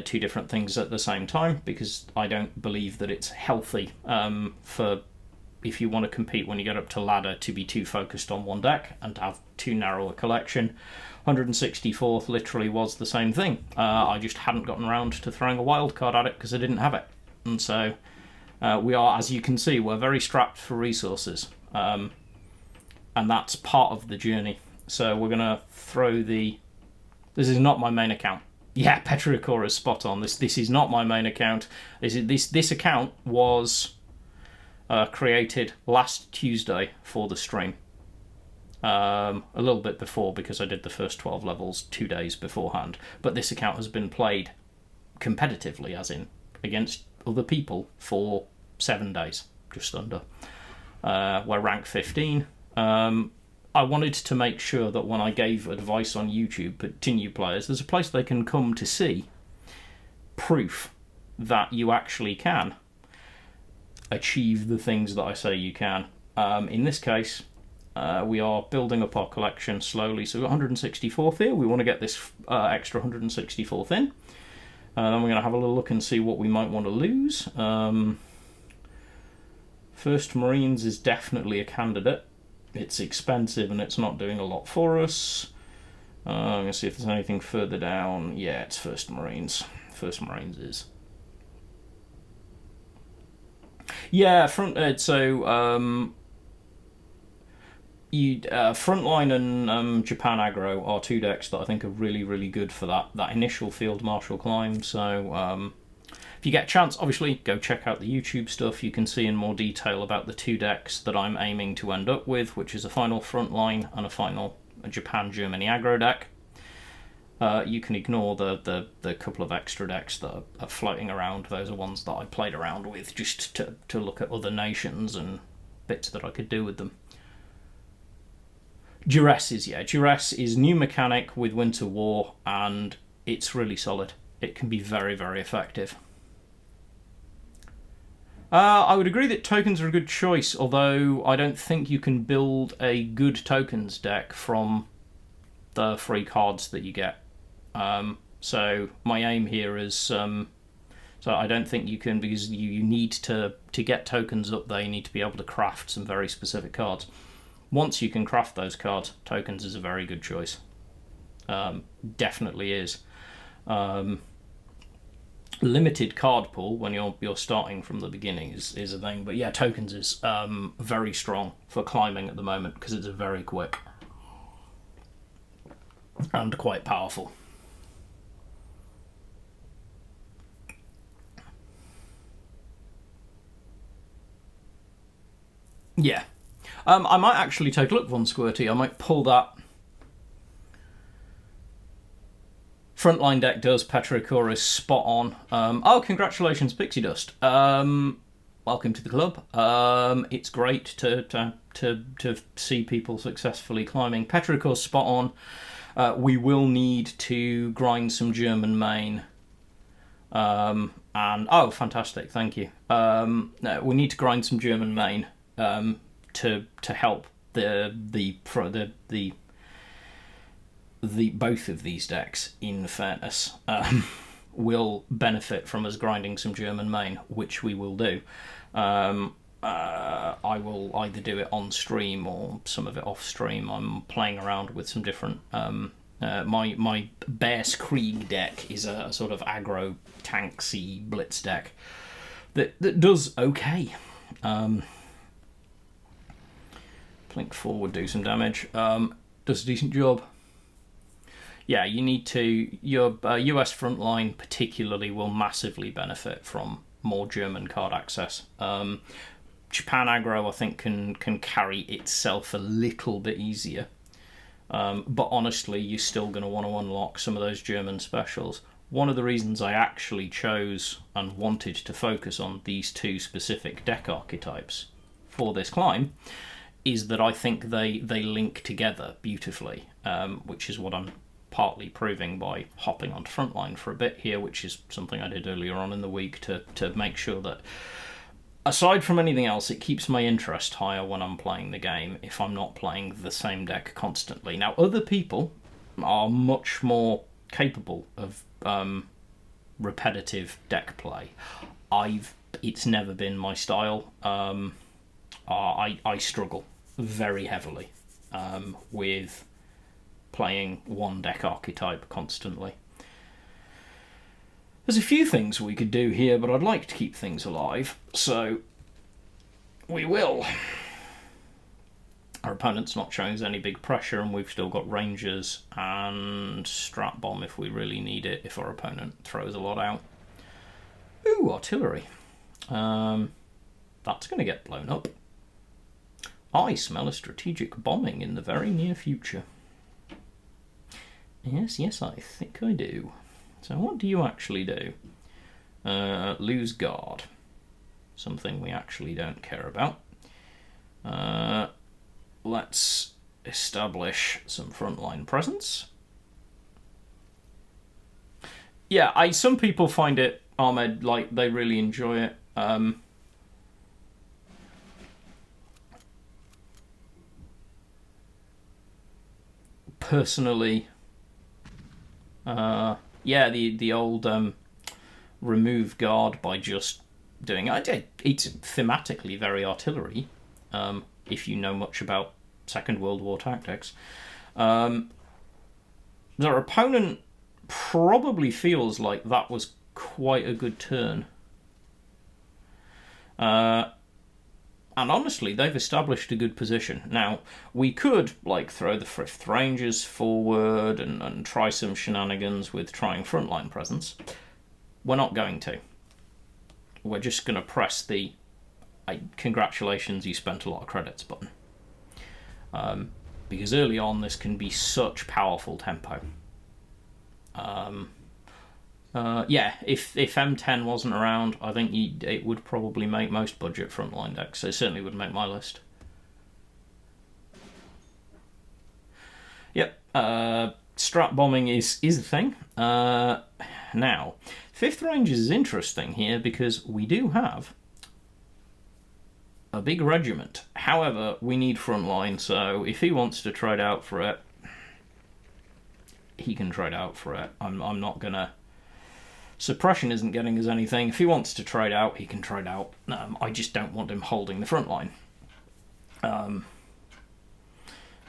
2 different things at the same time, because I don't believe that it's healthy for if you want to compete when you get up to ladder to be too focused on 1 deck and to have too narrow a collection. 164th literally was the same thing. I just hadn't gotten around to throwing a wild card at it because I didn't have it. And so we are, as you can see, we're very strapped for resources. And that's part of the journey. So we're going to throw the... This is not my main account. Yeah, Petrichor is spot on. This is not my main account. This account was... created last Tuesday for the stream. A little bit before, because I did the first 12 levels 2 days beforehand. But this account has been played competitively, as in against other people, for 7 days, just under. We're rank 15. I wanted to make sure that when I gave advice on YouTube to new players, there's a place they can come to see proof that you actually can achieve the things that I say you can. In this case, we are building up our collection slowly. So we've got 164th here. We want to get this extra 164th in. Then we're going to have a little look and see what we might want to lose. First Marines is definitely a candidate. It's expensive and it's not doing a lot for us. I'm going to see if there's anything further down. Yeah, it's First Marines. First Marines is. Yeah, Frontline and Japan Aggro are two decks that I think are really, really good for that initial Field Marshal climb. So if you get a chance, obviously, go check out the YouTube stuff. You can see in more detail about the two decks that I'm aiming to end up with, which is a final Frontline and a final Japan-Germany aggro deck. You can ignore the couple of extra decks that are floating around. Those are ones that I played around with just to look at other nations and bits that I could do with them. Duress is new mechanic with Winter War, and it's really solid. It can be very, very effective. I would agree that tokens are a good choice, although I don't think you can build a good tokens deck from the free cards that you get. So my aim here is, so I don't think you can, because you need to get tokens up there, you need to be able to craft some very specific cards. Once you can craft those cards, tokens is a very good choice. Definitely is. Limited card pool when you're starting from the beginning is a thing, but yeah, tokens is very strong for climbing at the moment because it's very quick and quite powerful. Yeah, I might actually take a look, Von Squirty. I might pull that. Frontline deck does. Petrichor is spot on. Oh, congratulations, Pixie Dust. Welcome to the club. It's great to see people successfully climbing. Petrichor's spot on. We will need to grind some German main. And oh, fantastic! Thank you. No, we need to grind some German main to help the both of these decks, in fairness, will benefit from us grinding some German main, which we will do. I will either do it on stream or some of it off stream. I'm playing around with some different. My Bears Krieg deck is a sort of aggro tanksy blitz deck that does okay. Blink forward, do some damage. Does a decent job. Yeah, you need to. Your US frontline particularly will massively benefit from more German card access. Japan aggro, I think, can carry itself a little bit easier. But honestly, you're still going to want to unlock some of those German specials. One of the reasons I actually chose and wanted to focus on these two specific deck archetypes for this climb is that I think they link together beautifully, which is what I'm partly proving by hopping onto Frontline for a bit here, which is something I did earlier on in the week to make sure that, aside from anything else, it keeps my interest higher when I'm playing the game if I'm not playing the same deck constantly. Now, other people are much more capable of repetitive deck play. It's never been my style. I struggle very heavily with playing one deck archetype constantly. There's a few things we could do here, but I'd like to keep things alive, so we will. Our opponent's not showing us any big pressure, and we've still got Rangers and Strat Bomb if we really need it, if our opponent throws a lot out. Ooh, artillery. That's going to get blown up. I smell a strategic bombing in the very near future. Yes, I think I do. So what do you actually do? Lose guard. Something we actually don't care about. Let's establish some frontline presence. Yeah, some people find it, Ahmed, like they really enjoy it. Personally, yeah, the old remove guard by just doing. It's thematically very artillery, if you know much about Second World War tactics. Their opponent probably feels like that was quite a good turn. And honestly, they've established a good position. Now, we could throw the 5th Rangers forward and try some shenanigans with trying frontline presence. We're not going to. We're just going to press the congratulations, you spent a lot of credits button. Because early on, this can be such powerful tempo. If M10 wasn't around, I think it would probably make most budget frontline decks. It certainly would make my list. Yep, strat bombing is a thing. Now, 5th Rangers is interesting here because we do have a big regiment. However, we need frontline, so if he wants to trade out for it, he can trade out for it. I'm not gonna... Suppression isn't getting us anything. If he wants to trade out, he can trade out. I just don't want him holding the front line.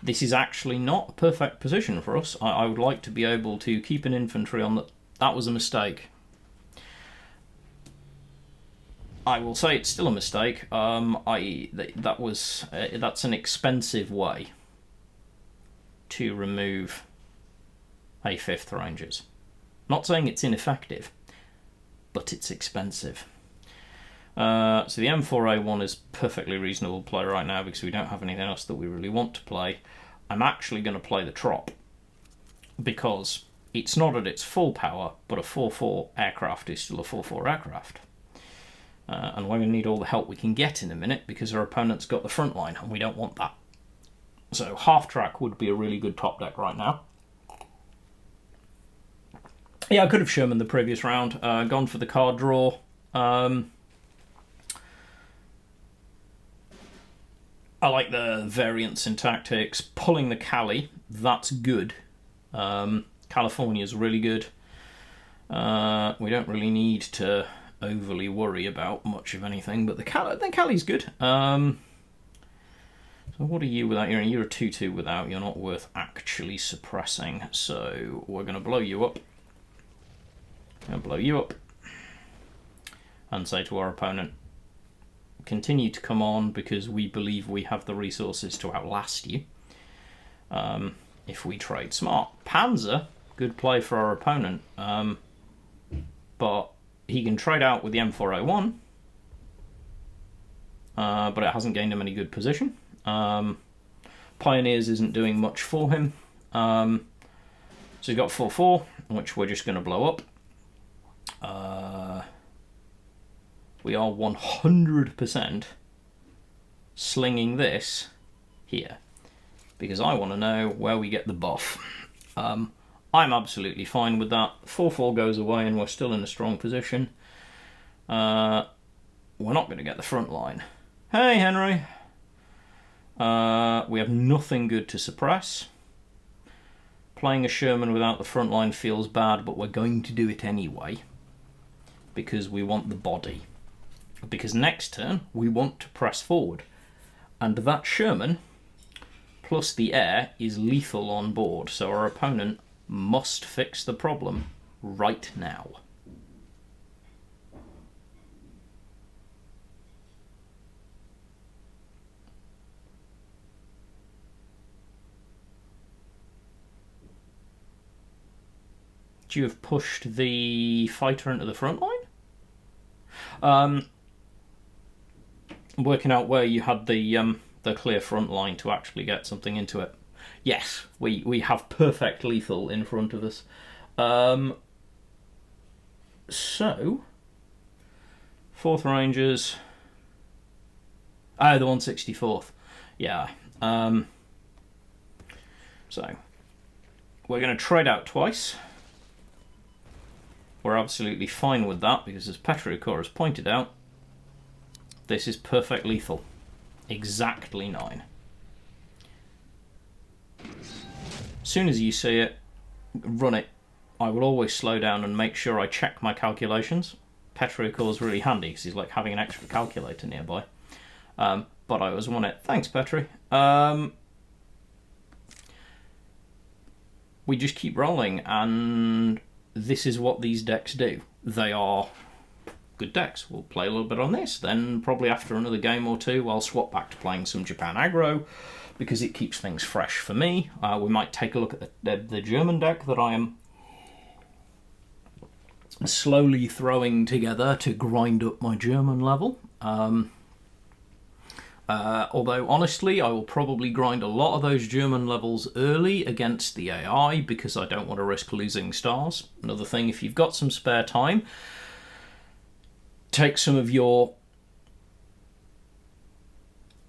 This is actually not a perfect position for us. I would like to be able to keep an infantry on that. That was a mistake. I will say it's still a mistake. That's an expensive way to remove a 5th Rangers. Not saying it's ineffective, but it's expensive. So the M4A1 is perfectly reasonable to play right now because we don't have anything else that we really want to play. I'm actually going to play the Trop because it's not at its full power, but a 4-4 aircraft is still a 4-4 aircraft. And we're going to need all the help we can get in a minute because our opponent's got the front line and we don't want that. So half track would be a really good top deck right now. Yeah, I could have Sherman the previous round, gone for the card draw. I like the variance in tactics. Pulling the Cali, that's good. California's really good. We don't really need to overly worry about much of anything, but the Cali's good. So what are you without? You're a 2-2 without. You're not worth actually suppressing. So we're going to blow you up. And say to our opponent, continue to come on because we believe we have the resources to outlast you. If we trade smart. Panzer, good play for our opponent, but he can trade out with the M4A1, but it hasn't gained him any good position. Pioneers isn't doing much for him, so he's got 4-4, which we're just going to blow up. We are 100% slinging this here because I want to know where we get the buff. I'm absolutely fine with that. 4-4 goes away and we're still in a strong position. We're not going to get the front line. Hey, Henry. We have nothing good to suppress. Playing a Sherman without the front line feels bad, but we're going to do it anyway because we want the body. Because next turn we want to press forward, and that Sherman plus the air is lethal on board, so our opponent must fix the problem right now. Do you have pushed the fighter into the front line? Working out where you had the clear front line to actually get something into it. Yes, we have perfect lethal in front of us. So 4th Rangers. Oh, the 164th. Yeah. So we're going to trade out twice. We're absolutely fine with that because, as Petrichor has pointed out, this is perfect lethal. Exactly 9. As soon as you see it, run it. I will always slow down and make sure I check my calculations. Petri is really handy because he's like having an extra calculator nearby. But I always want it. Thanks, Petri. We just keep rolling, and this is what these decks do. They are good decks. We'll play a little bit on this, then probably after another game or two I'll swap back to playing some Japan aggro because it keeps things fresh for me. We might take a look at the German deck that I am slowly throwing together to grind up my German level. Although, honestly, I will probably grind a lot of those German levels early against the AI because I don't want to risk losing stars. Another thing, if you've got some spare time, take some of your...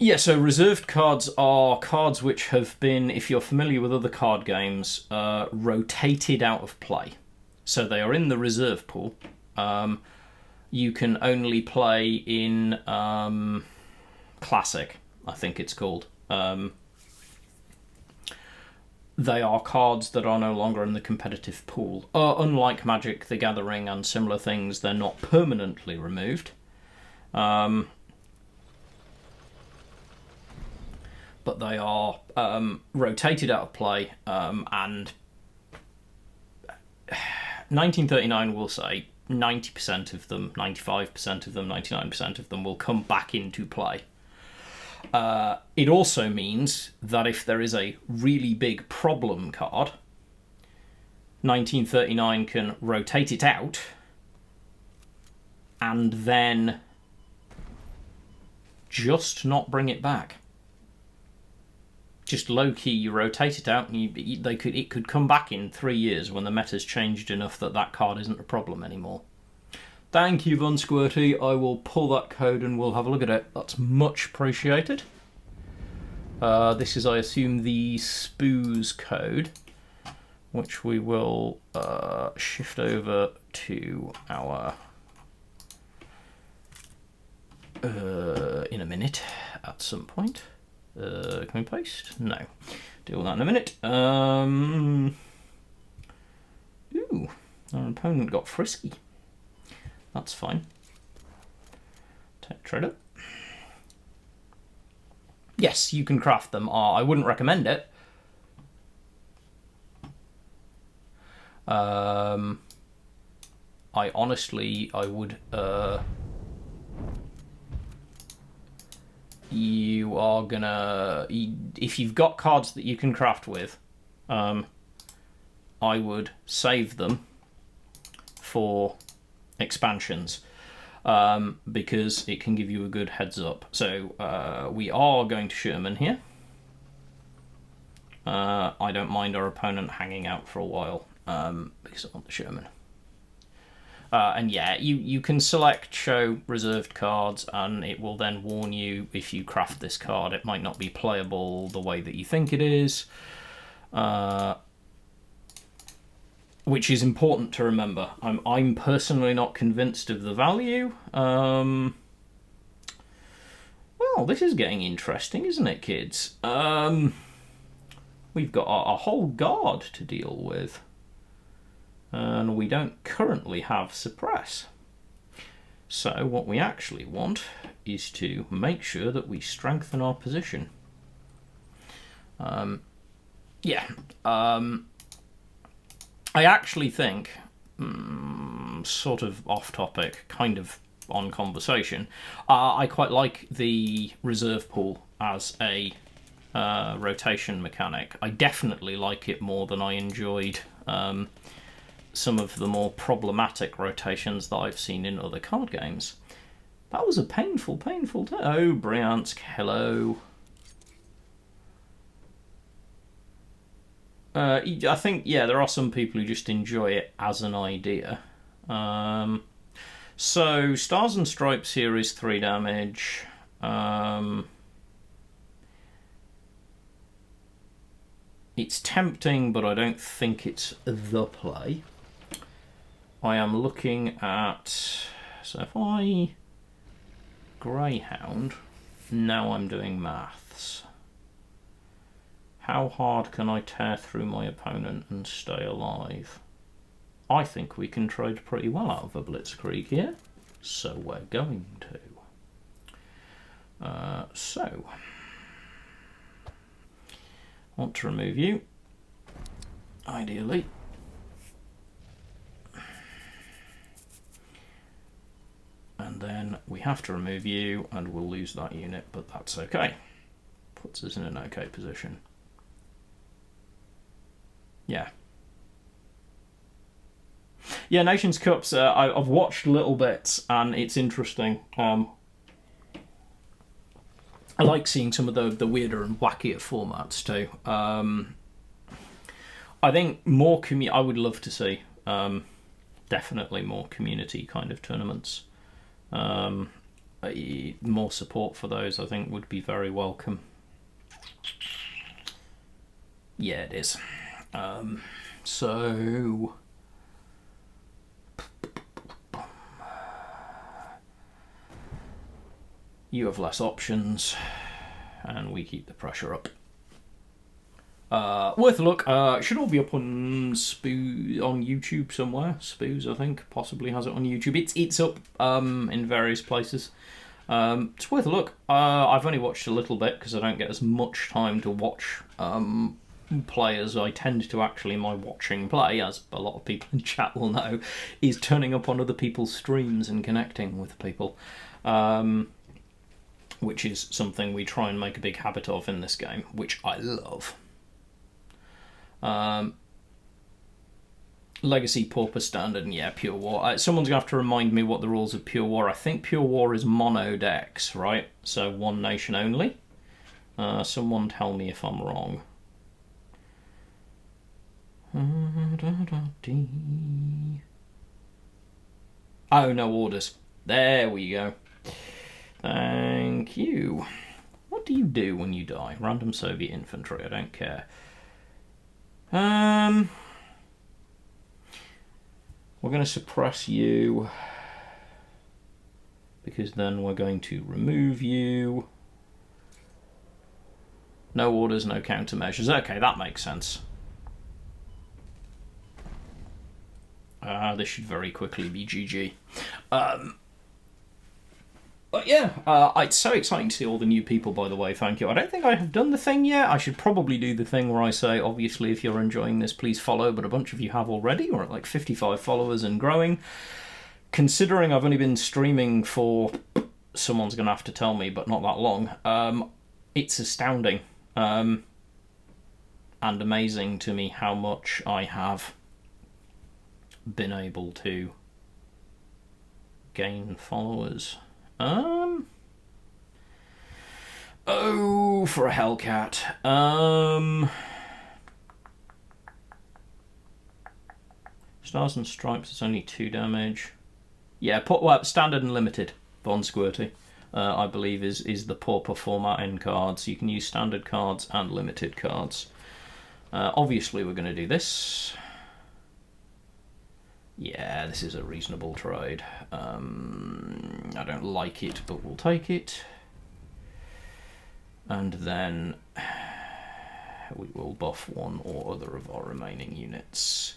Yeah, so reserved cards are cards which have been, if you're familiar with other card games, rotated out of play. So they are in the reserve pool. You can only play in Classic, I think it's called. They are cards that are no longer in the competitive pool. Unlike Magic the Gathering and similar things, they're not permanently removed. But they are rotated out of play, and 1939 will say 90% of them, 95% of them, 99% of them will come back into play. It also means that if there is a really big problem card, 1939 can rotate it out and then just not bring it back. Just low-key, you rotate it out, and it could come back in 3 years when the meta's changed enough that that card isn't a problem anymore. Thank you, Von Squirty. I will pull that code and we'll have a look at it. That's much appreciated. This is, I assume, the Spoos code, which we will shift over to our... in a minute, at some point. Can we paste? No. Deal with that in a minute. Ooh, our opponent got frisky. That's fine. Tech trader. Yes, you can craft them. I wouldn't recommend it. I would... you are gonna... If you've got cards that you can craft with, I would save them for expansions, because it can give you a good heads up. So we are going to Sherman here. I don't mind our opponent hanging out for a while, because I want the Sherman. And yeah, you can select show reserved cards, and it will then warn you if you craft this card it might not be playable the way that you think it is, which is important to remember. I'm personally not convinced of the value. Well, this is getting interesting, isn't it, kids? We've got a whole guard to deal with. And we don't currently have suppress. So what we actually want is to make sure that we strengthen our position. I actually think, sort of off topic, kind of on conversation, I quite like the reserve pool as a rotation mechanic. I definitely like it more than I enjoyed some of the more problematic rotations that I've seen in other card games. That was a painful Oh, Bryansk, hello. I think, yeah, there are some people who just enjoy it as an idea. So, Stars and Stripes here is 3 damage. It's tempting, but I don't think it's the play. I am looking at... So if I... Greyhound... Now I'm doing maths. How hard can I tear through my opponent and stay alive? I think we can trade pretty well out of a blitzkrieg here. So we're going to. Want to remove you, ideally. And then we have to remove you, and we'll lose that unit, but that's okay. Puts us in an okay position. Yeah. Yeah, Nations Cups, I've watched little bits, and it's interesting. I like seeing some of the weirder and wackier formats too. I think more I would love to see definitely more community kind of tournaments. More support for those, I think, would be very welcome. Yeah, it is. So you have less options, and we keep the pressure up. Worth a look. Should all be up on YouTube somewhere. Spoos, I think, possibly has it on YouTube. It's up in various places. It's worth a look. I've only watched a little bit because I don't get as much time to watch play as I tend to actually. My watching play, as a lot of people in chat will know, is turning up on other people's streams and connecting with people. Which is something we try and make a big habit of in this game, which I love. Legacy, Pauper, Standard, and yeah, Pure War. Someone's going to have to remind me what the rules of Pure War. I think Pure War is mono decks, right? So one nation only. Someone tell me if I'm wrong. Oh, no orders. There we go. Thank you. What do you do when you die? Random Soviet infantry, I don't care. We're going to suppress you, because then we're going to remove you. No orders, no countermeasures. Okay, that makes sense. This should very quickly be GG. But yeah, it's so exciting to see all the new people, by the way, thank you. I don't think I have done the thing yet. I should probably do the thing where I say, obviously, if you're enjoying this, please follow, but a bunch of you have already. We're at like 55 followers and growing. Considering I've only been streaming for, someone's going to have to tell me, but not that long, it's astounding and amazing to me how much I have been able to gain followers. Oh, for a Hellcat. Stars and Stripes, it's only 2 damage. Yeah, standard and limited. Von Squirty, I believe, is the Pauper format in cards. You can use standard cards and limited cards. Obviously, we're going to do this. Yeah, this is a reasonable trade. I don't like it, but we'll take it. And then we will buff one or other of our remaining units,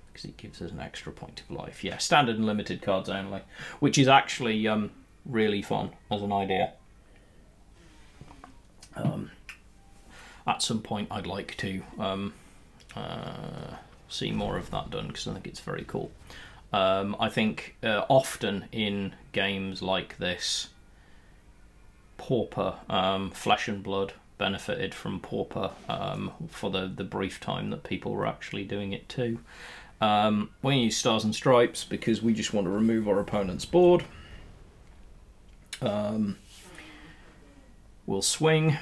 because it gives us an extra point of life. Yeah, standard and limited cards only, which is actually really fun as an idea. At some point, I'd like to see more of that done, because I think it's very cool. I think often in games like this, Pauper, Flesh and Blood benefited from Pauper for the brief time that people were actually doing it too. We use Stars and Stripes because we just want to remove our opponent's board. We'll swing.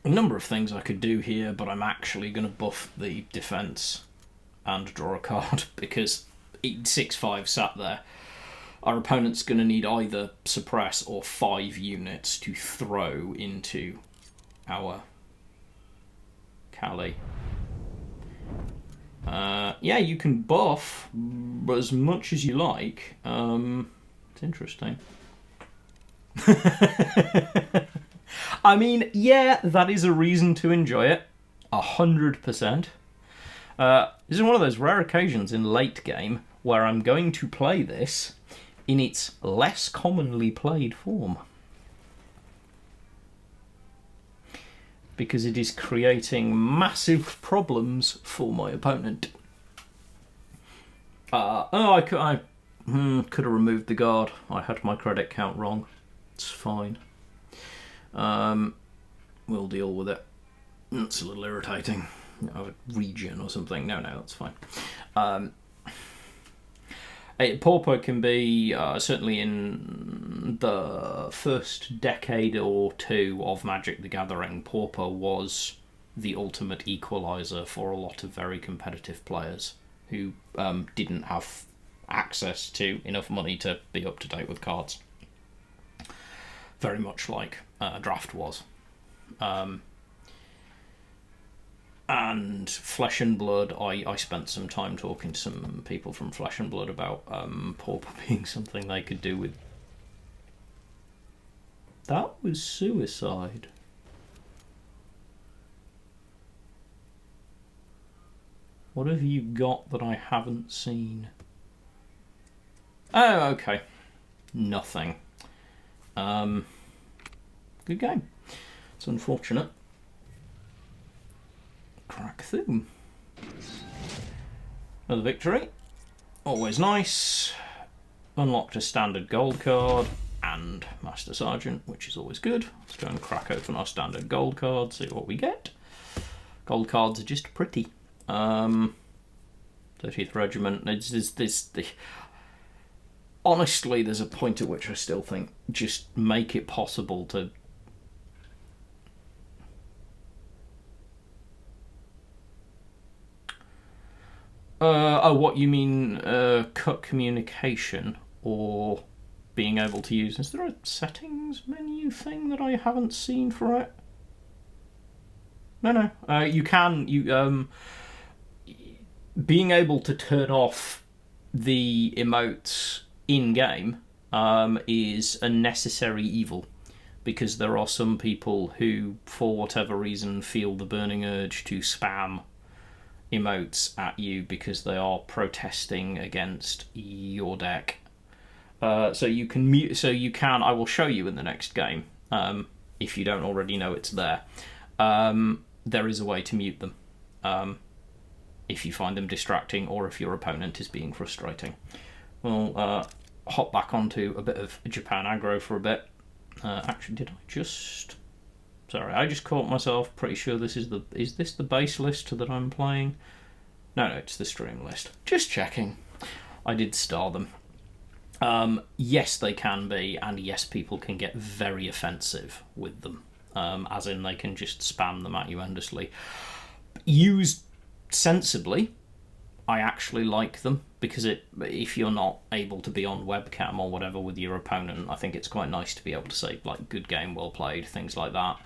A number of things I could do here, but I'm actually going to buff the defence and draw a card, because 6-5 sat there. Our opponent's going to need either suppress or 5 units to throw into our Cali. Yeah, you can buff as much as you like. It's interesting. I mean, yeah, that is a reason to enjoy it. 100%. This is one of those rare occasions in late game where I'm going to play this in its less commonly played form. Because it is creating massive problems for my opponent. I could have removed the guard. I had my credit count wrong. It's fine. We'll deal with it. It's a little irritating. A region or something. No, that's fine. Pauper can be, certainly in the first decade or two of Magic the Gathering, Pauper was the ultimate equaliser for a lot of very competitive players who didn't have access to enough money to be up to date with cards. Very much like Draft was. And Flesh and Blood, I spent some time talking to some people from Flesh and Blood about Pauper being something they could do with. That was suicide. What have you got that I haven't seen? Oh, okay. Nothing. Good game. It's unfortunate. Crack through. Another victory. Always nice. Unlocked a standard gold card and Master Sergeant, which is always good. Let's go and crack open our standard gold card, see what we get. Gold cards are just pretty. 30th Regiment. Honestly, there's a point at which I still think just make it possible to. What you mean? Cut communication or being able to use? Is there a settings menu thing that I haven't seen for it? No. You can. Being able to turn off the emotes in game is a necessary evil, because there are some people who, for whatever reason, feel the burning urge to spam emotes at you because they are protesting against your deck. So you can mute. So you can. I will show you in the next game. If you don't already know it's there. There is a way to mute them. If you find them distracting or if your opponent is being frustrating. We'll hop back onto a bit of Japan aggro for a bit. Actually, did I just... Sorry, I just caught myself. Pretty sure this is the... Is this the base list that I'm playing? No, it's the stream list. Just checking. I did star them. Yes, they can be, and yes, people can get very offensive with them. As in, they can just spam them at you endlessly. Used sensibly, I actually like them, because if you're not able to be on webcam or whatever with your opponent, I think it's quite nice to be able to say, like, good game, well played, things like that.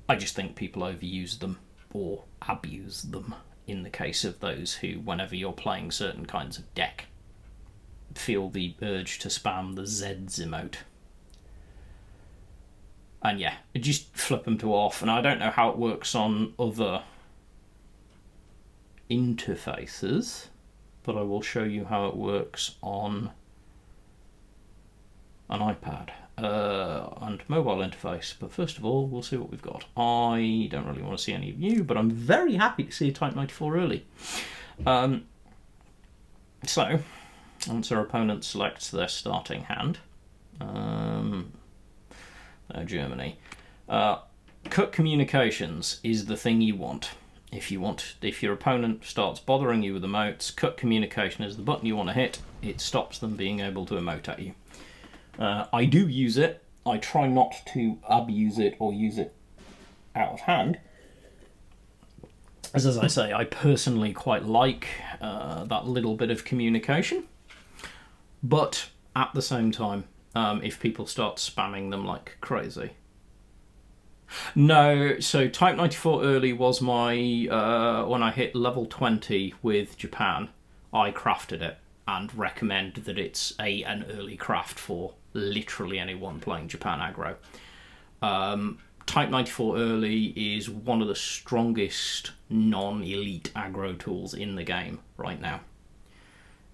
I just think people overuse them or abuse them in the case of those who, whenever you're playing certain kinds of deck, feel the urge to spam the Zeds emote. And yeah, just flip them to off. And I don't know how it works on other interfaces, but I will show you how it works on an iPad and mobile interface. But first of all, we'll see what we've got. I don't really want to see any of you, but I'm very happy to see a Type 94 early. So, once our opponent selects their starting hand, Germany, cut communications is the thing you want. If your opponent starts bothering you with emotes, cut communication is the button you want to hit. It stops them being able to emote at you. I do use it. I try not to abuse it or use it out of hand. As I say, I personally quite like that little bit of communication. But at the same time, if people start spamming them like crazy. No, so Type 94 early was my, when I hit level 20 with Japan, I crafted it and recommend that it's an early craft for literally anyone playing Japan aggro. Type 94 early is one of the strongest non-elite aggro tools in the game right now.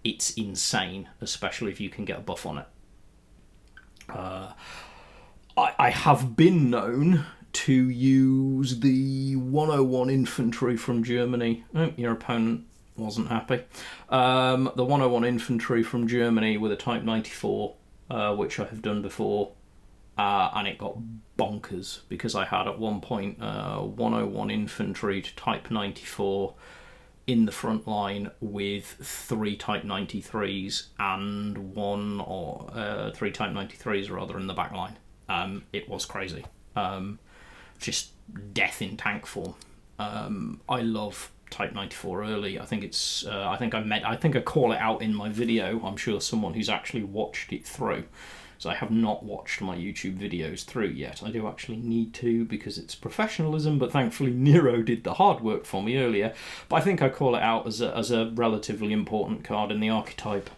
it's insane, especially if you can get a buff on it. I have been known to use the 101 infantry from Germany. Oh, your opponent wasn't happy. The 101 infantry from Germany with a Type 94, which I have done before, and it got bonkers because I had at one point 101 infantry to Type 94 in the front line with 3 Type 93s and 3 Type 93s rather in the back line. It was crazy. Just death in tank form. I love Type 94 early. I think it's. I think I call it out in my video. I'm sure someone who's actually watched it through. So I have not watched my YouTube videos through yet. I do actually need to because it's professionalism. But thankfully Nero did the hard work for me earlier. But I think I call it out as a relatively important card in the archetype.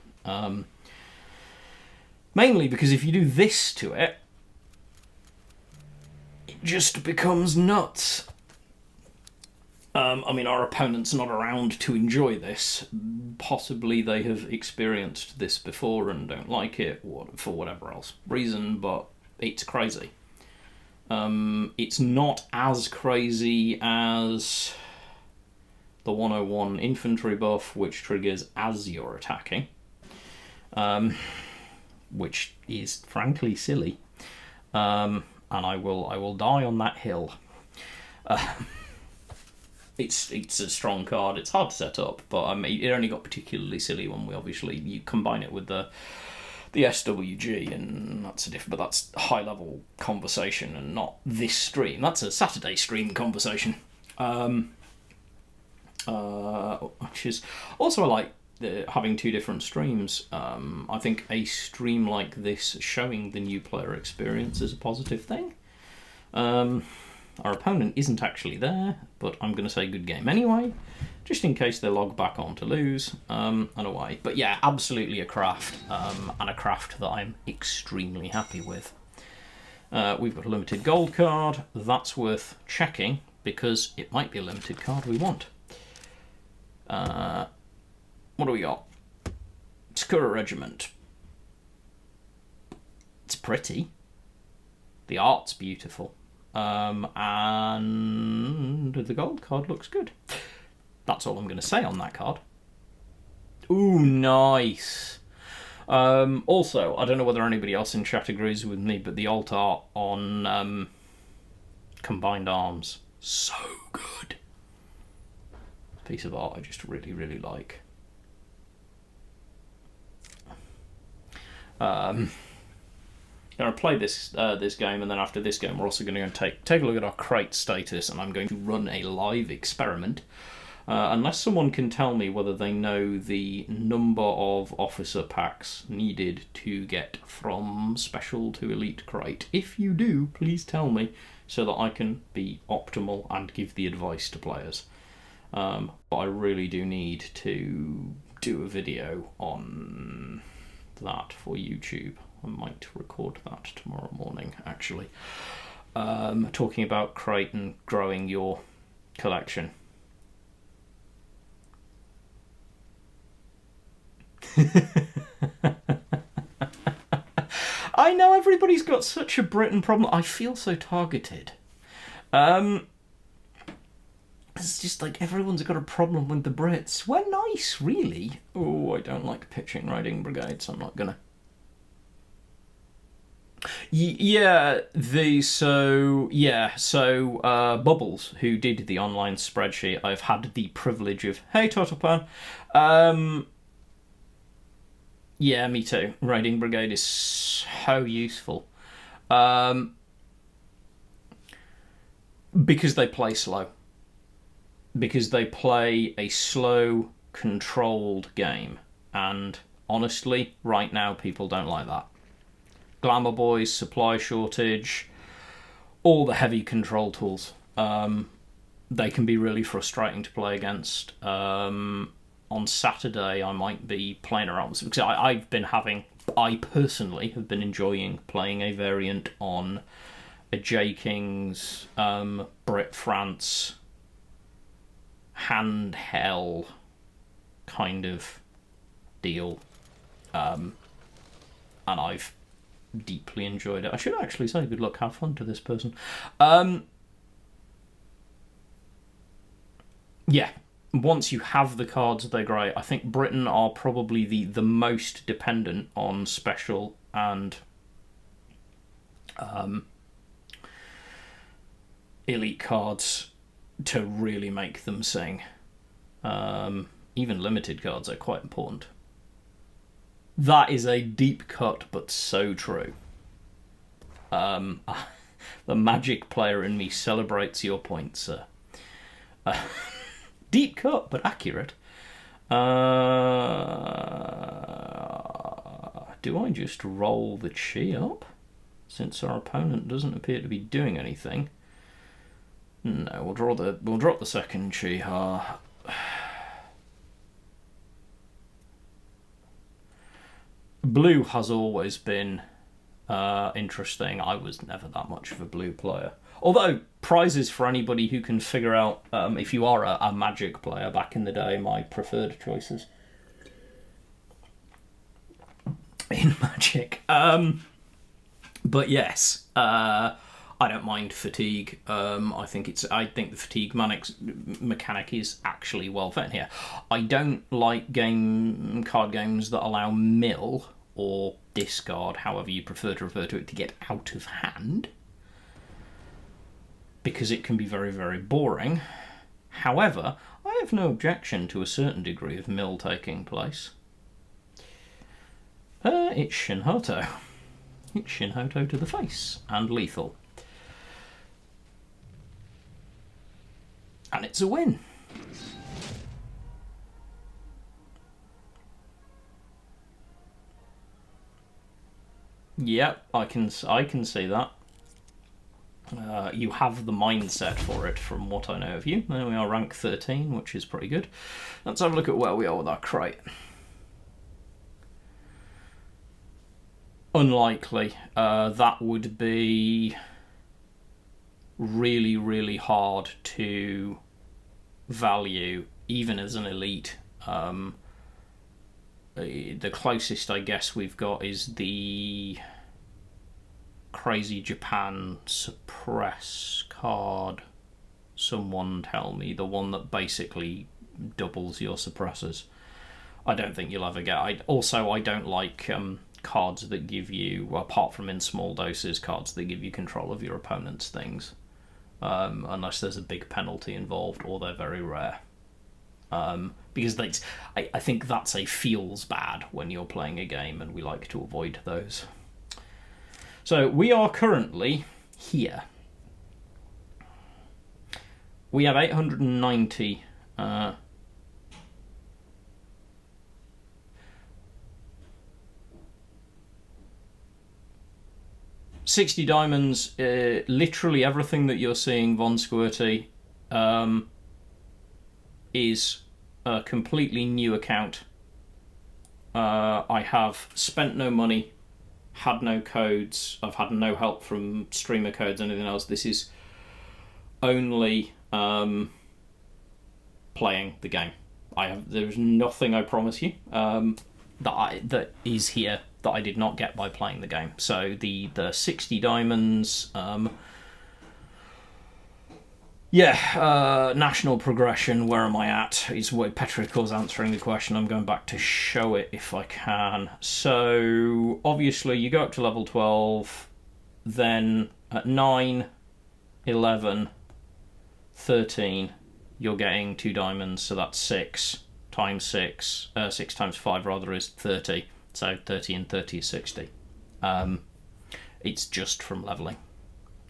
Mainly because if you do this to it, it just becomes nuts. I mean, our opponent's not around to enjoy this. Possibly they have experienced this before and don't like it for whatever else reason, but it's crazy. It's not as crazy as the 101 infantry buff, which triggers as you're attacking, which is frankly silly. And I will die on that hill. It's a strong card. It's hard to set up, but it only got particularly silly when you combine it with the SWG, and that's but that's high level conversation and not this stream. That's a Saturday stream conversation. Which is also I like having 2 different streams. I think a stream like this showing the new player experience is a positive thing. Our opponent isn't actually there, but I'm going to say good game anyway, just in case they log back on to lose, and away. But yeah, absolutely a craft, and a craft that I'm extremely happy with. We've got a limited gold card. That's worth checking, because it might be a limited card we want. What do we got? Skura Regiment. It's pretty. The art's beautiful. And the gold card looks good. That's all I'm going to say on that card. Ooh, nice. Also, I don't know whether anybody else in chat agrees with me, but the alt art on Combined Arms, so good. Piece of art I just really, really like. I'm going to play this game, and then after this game we're also going to go and take a look at our crate status, and I'm going to run a live experiment. Unless someone can tell me whether they know the number of officer packs needed to get from Special to Elite crate. If you do, please tell me so that I can be optimal and give the advice to players. But I really do need to do a video on that for YouTube. I might record that tomorrow morning, actually. Talking about crate and growing your collection. I know everybody's got such a Britain problem. I feel so targeted. It's just like everyone's got a problem with the Brits. We're nice, really. Oh, I don't like pitching riding brigades. I'm not gonna. Bubbles, who did the online spreadsheet, I've had the privilege of. Hey, Totalpan. Yeah, me too. Riding brigade is so useful. Because they play slow. Because they play a slow, controlled game. And honestly, right now, people don't like that. Glamour Boys, supply shortage, all the heavy control tools. They can be really frustrating to play against. On Saturday, I might be playing around because I personally have been enjoying playing a variant on a J King's Brit France handheld kind of deal, and I've deeply enjoyed it. I should actually say good luck, have fun to this person. Yeah, once you have the cards, they're great. I think Britain are probably the most dependent on special and elite cards to really make them sing. Even limited cards are quite important. That is a deep cut, but so true. The Magic player in me celebrates your point, sir. Deep cut, but accurate. Do I just roll the chi up? Since our opponent doesn't appear to be doing anything. No, we'll drop the second chi. Blue has always been interesting. I was never that much of a blue player. Although, prizes for anybody who can figure out, if you are a Magic player back in the day, my preferred choices in Magic. But yes, I don't mind fatigue. I think the fatigue mechanic is actually well fit here. I don't like card games that allow mill or discard, however you prefer to refer to it, to get out of hand, because it can be very, very boring. However, I have no objection to a certain degree of mill taking place. It's Shinhoto. It's Shinhoto to the face, and lethal. And it's a win. Yep, I can see that. You have the mindset for it, from what I know of you. There we are, rank 13, which is pretty good. Let's have a look at where we are with our crate. Unlikely. That would be really, really hard to value, even as an elite. The closest I guess we've got is the Crazy Japan suppress card. Someone tell me, the one that basically doubles your suppressors. I don't think you'll ever get. I don't like cards that give you, apart from in small doses, cards that give you control of your opponent's things, unless there's a big penalty involved, or they're very rare. Because I think that's a feels bad when you're playing a game, and we like to avoid those. So we are currently here. We have 890 60 diamonds. Literally everything that you're seeing, Von Squirty, is a completely new account. I have spent no money, had no codes, I've had no help from streamer codes, anything else. This is only playing the game. There's nothing, I promise you, that is here that I did not get by playing the game. So the 60 diamonds, national progression, where am I at? Is where Petricle's answering the question. I'm going back to show it if I can. So, obviously, you go up to level 12, then at 9, 11, 13, you're getting 2 diamonds, so that's 6 times 6, 6 times 5 rather, is 30. So 30 and 30 is 60. It's just from levelling.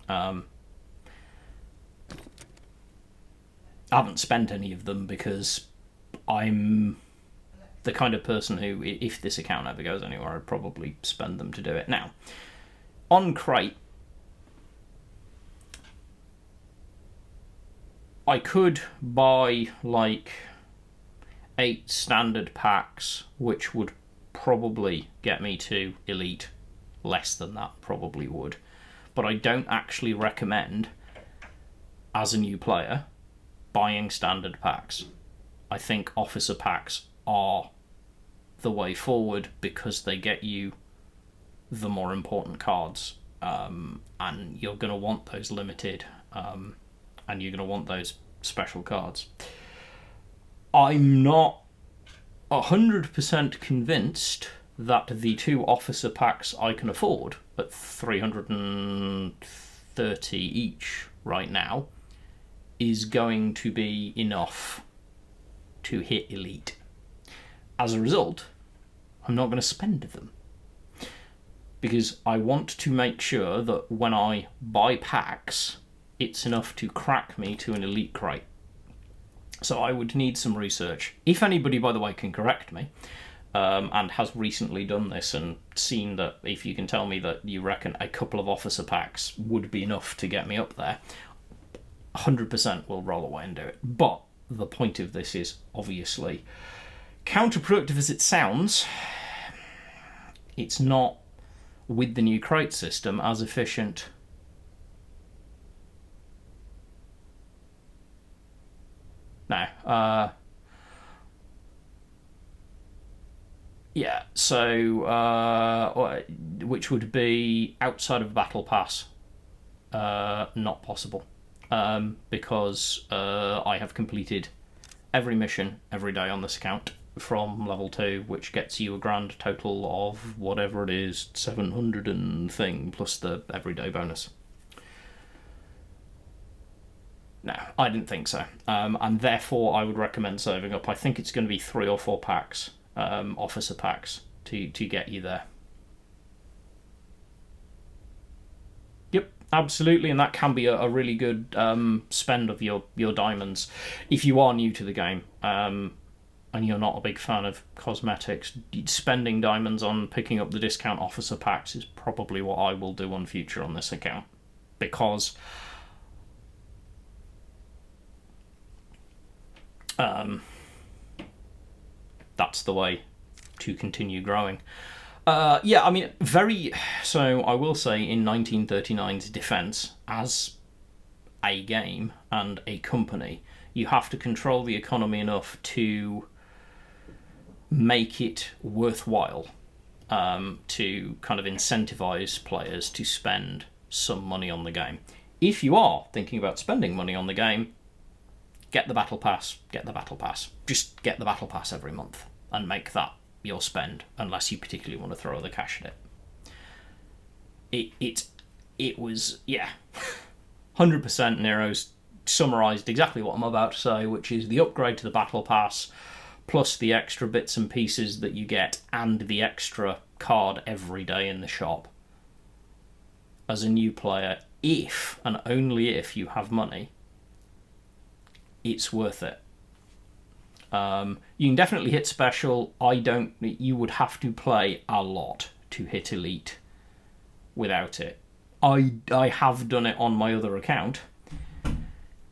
I haven't spent any of them because I'm the kind of person who, if this account ever goes anywhere, I'd probably spend them to do it. Now, on crate, I could buy like 8 standard packs, which would probably get me to elite. Less than that probably would. But I don't actually recommend, as a new player, buying standard packs. I think officer packs are the way forward because they get you the more important cards, and you're going to want those limited, and you're going to want those special cards. I'm not 100% convinced that the 2 officer packs I can afford at 330 each right now is going to be enough to hit Elite. As a result, I'm not going to spend them, because I want to make sure that when I buy packs, it's enough to crack me to an Elite crate. So I would need some research. If anybody, by the way, can correct me, and has recently done this and seen that, if you can tell me that you reckon a couple of officer packs would be enough to get me up there, 100% will roll away and do it. But the point of this is, obviously, counterproductive as it sounds, it's not, with the new crate system, as efficient. No. Yeah, so which would be outside of Battle Pass, not possible, because I have completed every mission every day on this account from level 2, which gets you a grand total of whatever it is, 700 and thing, plus the everyday bonus. No, I didn't think so, and therefore I would recommend saving up. I think it's going to be 3 or 4 packs, officer packs, to get you there. Yep, absolutely, and that can be a really good spend of your diamonds if you are new to the game, and you're not a big fan of cosmetics. Spending diamonds on picking up the discount officer packs is probably what I will do on future on this account, because that's the way to continue growing. Yeah, I mean, so I will say, in 1939's defence, as a game and a company, you have to control the economy enough to make it worthwhile, to kind of incentivise players to spend some money on the game. If you are thinking about spending money on the game, get the Battle Pass, Just get the Battle Pass every month and make that your spend, unless you particularly want to throw the cash at it. It was, yeah, 100% Nero's summarised exactly what I'm about to say, which is the upgrade to the Battle Pass, plus the extra bits and pieces that you get, and the extra card every day in the shop. As a new player, if, and only if, you have money, it's worth it. You can definitely hit special. You would have to play a lot to hit elite without it. I have done it on my other account,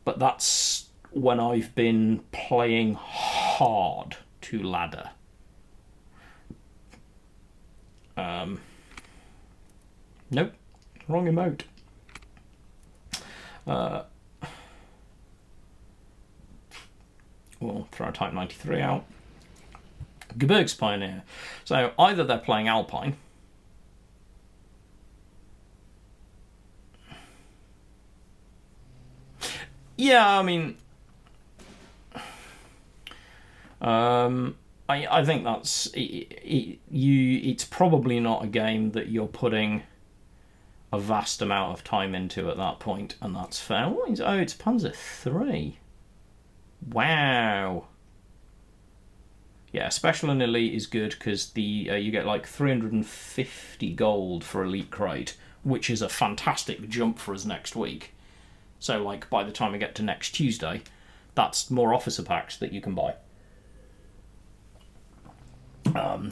but that's when I've been playing hard to ladder. Nope, wrong emote. We'll throw Type 93 out. Gebirgs Pioneer. So either they're playing Alpine, yeah, I mean, I think that's it's probably not a game that you're putting a vast amount of time into at that point, and that's fair. Oh, it's Panzer III. Wow. Yeah, Special and Elite is good because you get like 350 gold for Elite Crate, which is a fantastic jump for us next week. So, like, by the time we get to next Tuesday, that's more officer packs that you can buy.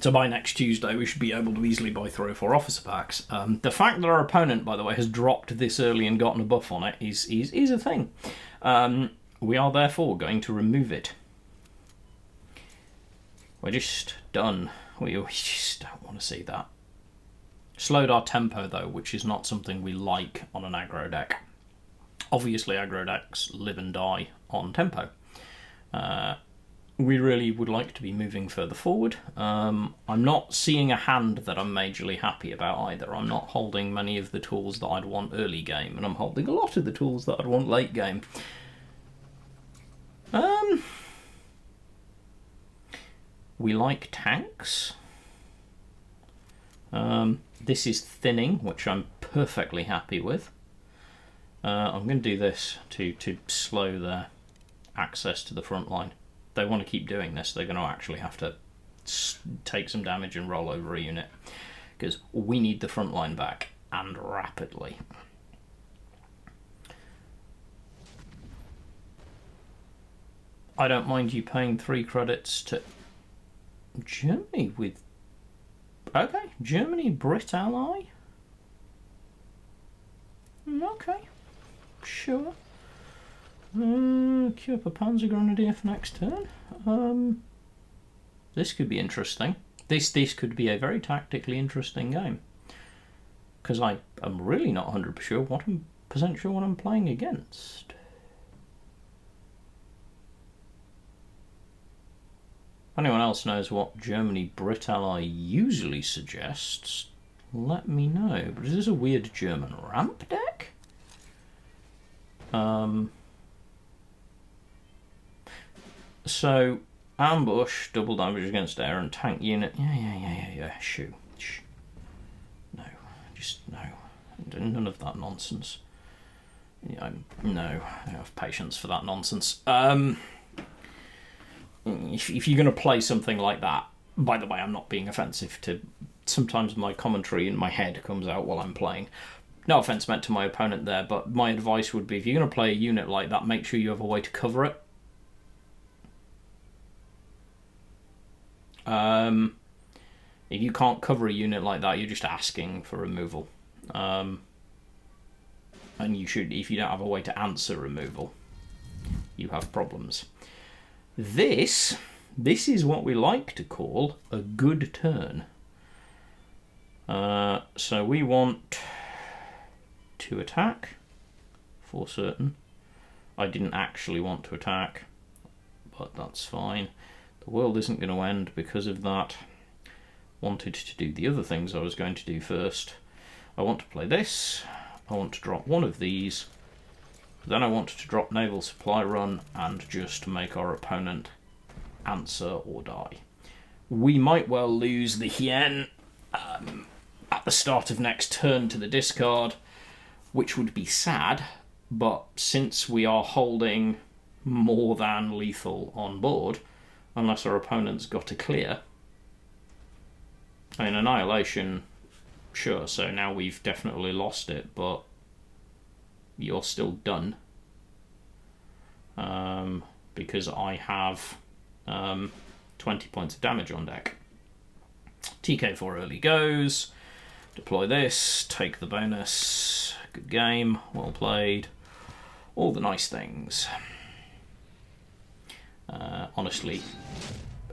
So by next Tuesday, we should be able to easily buy 3 or 4 officer packs. The fact that our opponent, by the way, has dropped this early and gotten a buff on it is a thing. We are therefore going to remove it. We're just done. We just don't want to see that. Slowed our tempo, though, which is not something we like on an aggro deck. Obviously, aggro decks live and die on tempo. we really would like to be moving further forward. I'm not seeing a hand that I'm majorly happy about either. I'm not holding many of the tools that I'd want early game, and I'm holding a lot of the tools that I'd want late game. We like tanks. This is thinning, which I'm perfectly happy with. I'm going to do this to slow their access to the front line. If they want to keep doing this, they're going to actually have to take some damage and roll over a unit, because we need the front line back, and rapidly. I don't mind you paying 3 credits to Germany with... Okay, Germany, Brit ally? Okay, sure. Queue up a Panzer Grenadier for next turn. This could be interesting. This could be a very tactically interesting game, because I am really not 100% sure what I'm playing against. If anyone else knows what Germany Brit ally usually suggests, let me know. But is this a weird German ramp deck? So, ambush, double damage against air, and tank unit. Yeah. Shoo. Shh. No. Just no. None of that nonsense. Yeah, no. I don't have patience for that nonsense. If you're going to play something like that, by the way, I'm not being offensive to... Sometimes my commentary in my head comes out while I'm playing. No offence meant to my opponent there, but my advice would be, if you're going to play a unit like that, make sure you have a way to cover it. If you can't cover a unit like that, you're just asking for removal. And you should, if you don't have a way to answer removal, you have problems. This is what we like to call a good turn. So we want to attack, for certain. I didn't actually want to attack, but that's fine. The world isn't going to end because of that. Wanted to do the other things I was going to do first. I want to play this. I want to drop one of these. Then I want to drop Naval Supply Run and just make our opponent answer or die. We might well lose the Hien at the start of next turn to the discard, which would be sad, but since we are holding more than lethal on board, unless our opponent's got a clear. I mean, Annihilation, sure, so now we've definitely lost it, but you're still done. Because I have 20 points of damage on deck. TK4 early goes. Deploy this, take the bonus. Good game, well played. All the nice things. Honestly,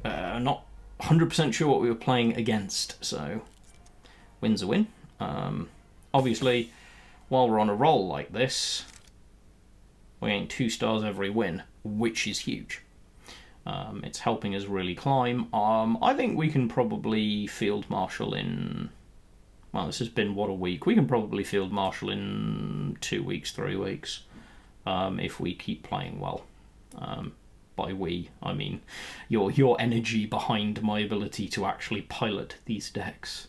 not 100% sure what we were playing against, so win's a win. Obviously, while we're on a roll like this, we're getting 2 stars every win, which is huge. It's helping us really climb. I think we can probably field marshal in... Well, this has been, what, a week? We can probably field marshal in 2 weeks, 3 weeks, if we keep playing well. By we, I mean your energy behind my ability to actually pilot these decks.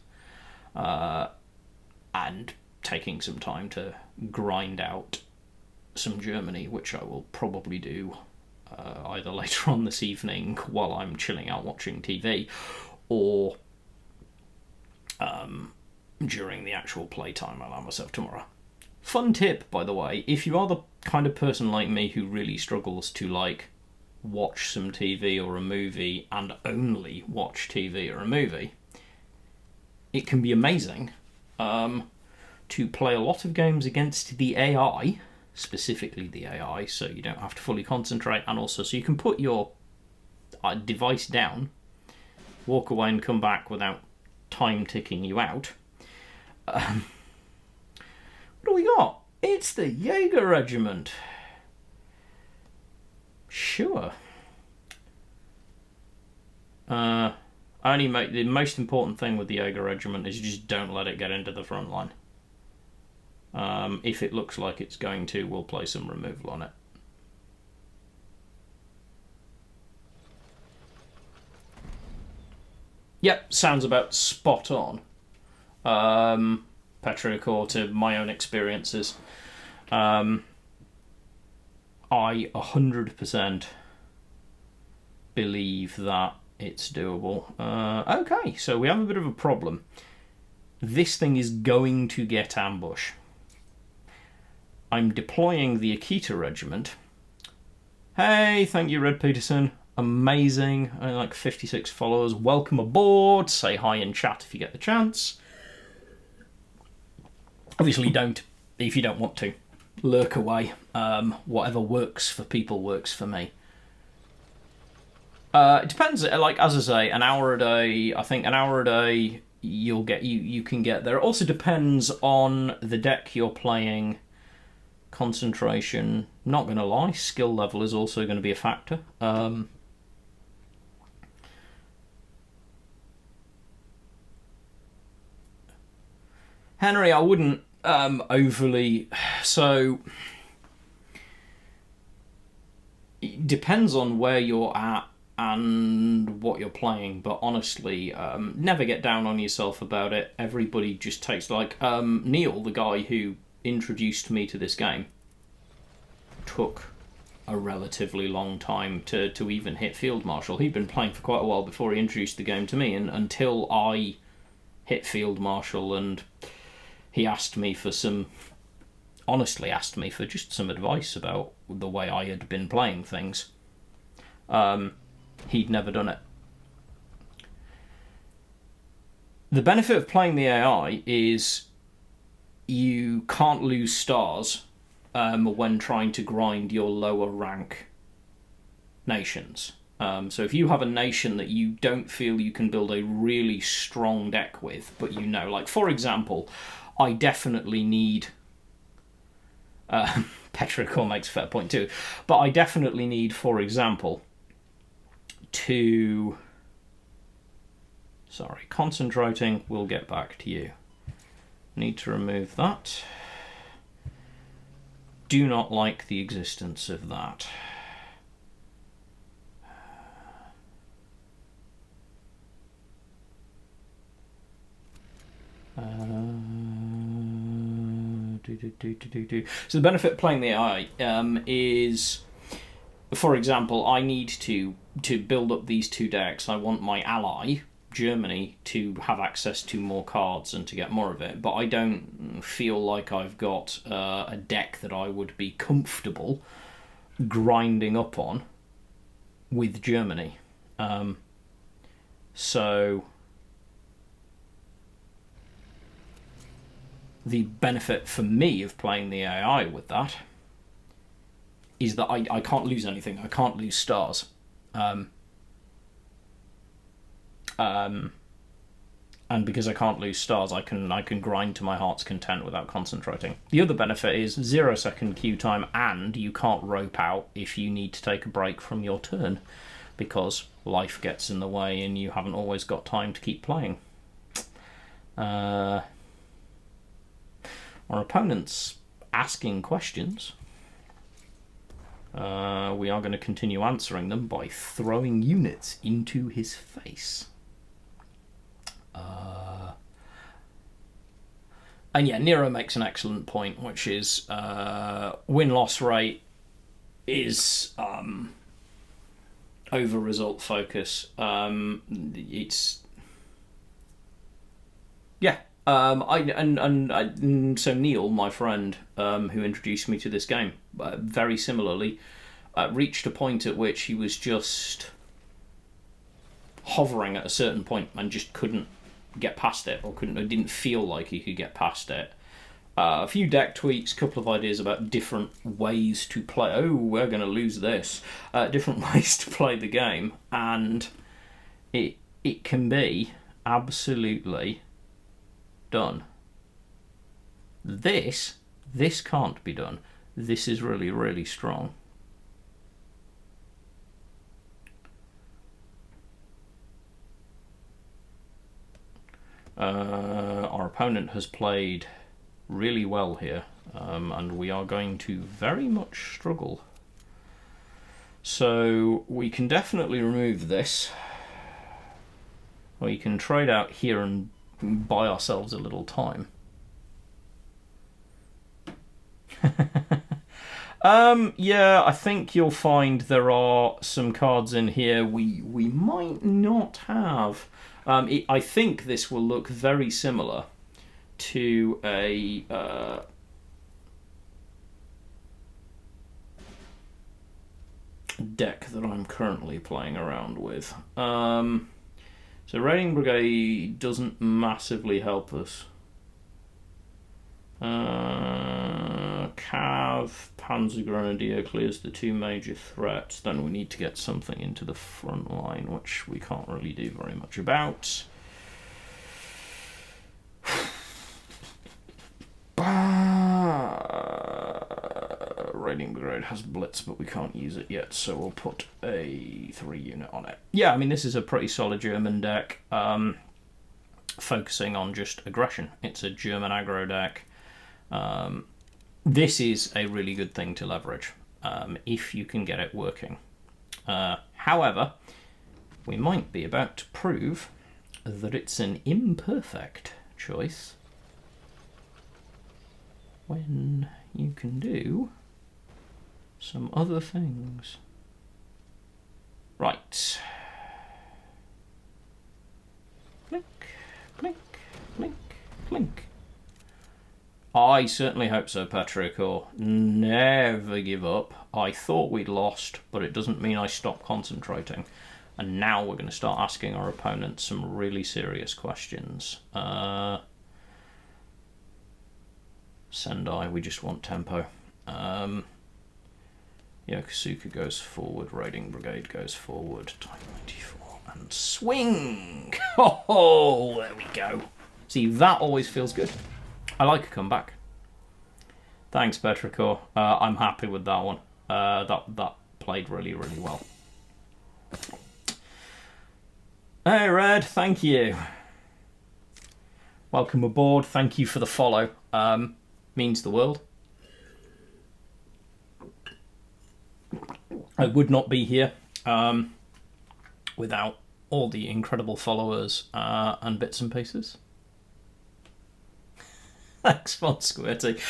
And taking some time to grind out some Germany, which I will probably do either later on this evening while I'm chilling out watching TV, or during the actual playtime I allow myself tomorrow. Fun tip, by the way, if you are the kind of person like me who really struggles to, like, watch some TV or a movie and only watch TV or a movie, it can be amazing to play a lot of games against the AI, specifically the AI, so you don't have to fully concentrate, and also so you can put your device down, walk away and come back without time ticking you out. What do we got? It's the Jaeger Regiment. Sure. Only make the most important thing with the Jaeger regiment is just don't let it get into the front line. If it looks like it's going to, we'll play some removal on it. Yep, sounds about spot on. Petrichor to my own experiences. I 100% believe that it's doable. Okay, so we have a bit of a problem. This thing is going to get ambush. I'm deploying the Akita regiment. Hey, thank you, Red Peterson. Amazing. I like 56 followers. Welcome aboard. Say hi in chat if you get the chance. Obviously don't, if you don't want to. Lurk away. Whatever works for people works for me. It depends. Like, as I say, an hour a day. I think an hour a day you can get there. It also depends on the deck you're playing. Concentration. Not going to lie, skill level is also going to be a factor. Henry, I wouldn't overly. So it depends on where you're at and what you're playing, but honestly, never get down on yourself about it. Everybody just takes, like, Neil, the guy who introduced me to this game, took a relatively long time to even hit Field Marshal. He'd been playing for quite a while before he introduced the game to me, and until I hit Field Marshal, and he asked me for just some advice about the way I had been playing things. He'd never done it. The benefit of playing the AI is you can't lose stars when trying to grind your lower rank nations. So if you have a nation that you don't feel you can build a really strong deck with, but you know, like, for example, I definitely need... Petrichor makes a fair point too, but I definitely need, for example, to... Sorry, concentrating, we'll get back to you. Need to remove that. Do not like the existence of that. So the benefit of playing the AI is, for example, I need to build up these two decks. I want my ally, Germany, to have access to more cards and to get more of it, but I don't feel like I've got a deck that I would be comfortable grinding up on with Germany. So the benefit for me of playing the AI with that is that I can't lose anything. I can't lose stars. And because I can't lose stars, I can grind to my heart's content without concentrating. The other benefit is 0-second queue time, and you can't rope out if you need to take a break from your turn, because life gets in the way and you haven't always got time to keep playing. Our opponent's asking questions. We are going to continue answering them by throwing units into his face. And yeah, Nero makes an excellent point, which is win-loss rate is over result focus. It's yeah. So Neil, my friend, who introduced me to this game, very similarly, reached a point at which he was just hovering at a certain point and just couldn't get past it, or didn't feel like he could get past it. A few deck tweaks, a couple of ideas about different ways to play. Oh, we're going to lose this. Different ways to play the game, and it can be absolutely done. This can't be done. This is really, really strong. Our opponent has played really well here, and we are going to very much struggle. So we can definitely remove this. We can trade out here and buy ourselves a little time. Yeah, I think you'll find there are some cards in here we might not have. I think this will look very similar to a deck that I'm currently playing around with. So Raiding Brigade doesn't massively help us. Cav, Panzer Grenadier clears the two major threats. Then we need to get something into the front line, which we can't really do very much about. Raiding Brigade has Blitz, but we can't use it yet, so we'll put a 3 unit on it. Yeah, I mean, this is a pretty solid German deck, focusing on just aggression. It's a German aggro deck. This is a really good thing to leverage, if you can get it working. However, we might be about to prove that it's an imperfect choice when you can do some other things. Right. Blink, blink, blink, blink. I certainly hope so, Petrichor. Never give up. I thought we'd lost, but it doesn't mean I stopped concentrating. And now we're going to start asking our opponents some really serious questions. Sendai, we just want tempo. Yokosuka goes forward, Raiding Brigade goes forward, Type 94, and swing! Oh, there we go. See, that always feels good. I like a comeback. Thanks, Petrichor. I'm happy with that one. That played really, really well. Hey, Red, thank you. Welcome aboard. Thank you for the follow. Means the world. I would not be here without all the incredible followers and bits and pieces. Thanks, Von Squirty.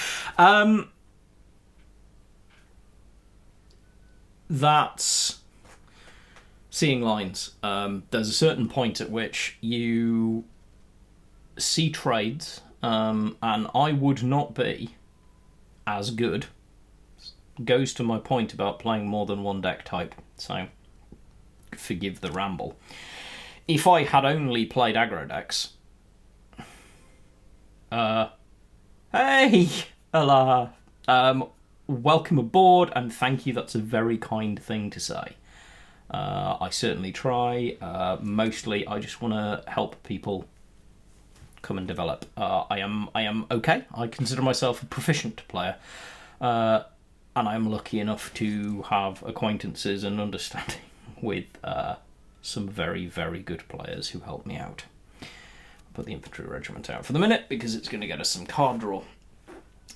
That's seeing lines. There's a certain point at which you see trades, and I would not be as good. Goes to my point about playing more than one deck type, so forgive the ramble. If I had only played aggro decks... Hey! Hola! Welcome aboard, and thank you, that's a very kind thing to say. I certainly try. Mostly, I just want to help people come and develop. I am okay. I consider myself a proficient player. And I'm lucky enough to have acquaintances and understanding with some very, very good players who help me out. I'll put the infantry regiment out for the minute because it's going to get us some card draw.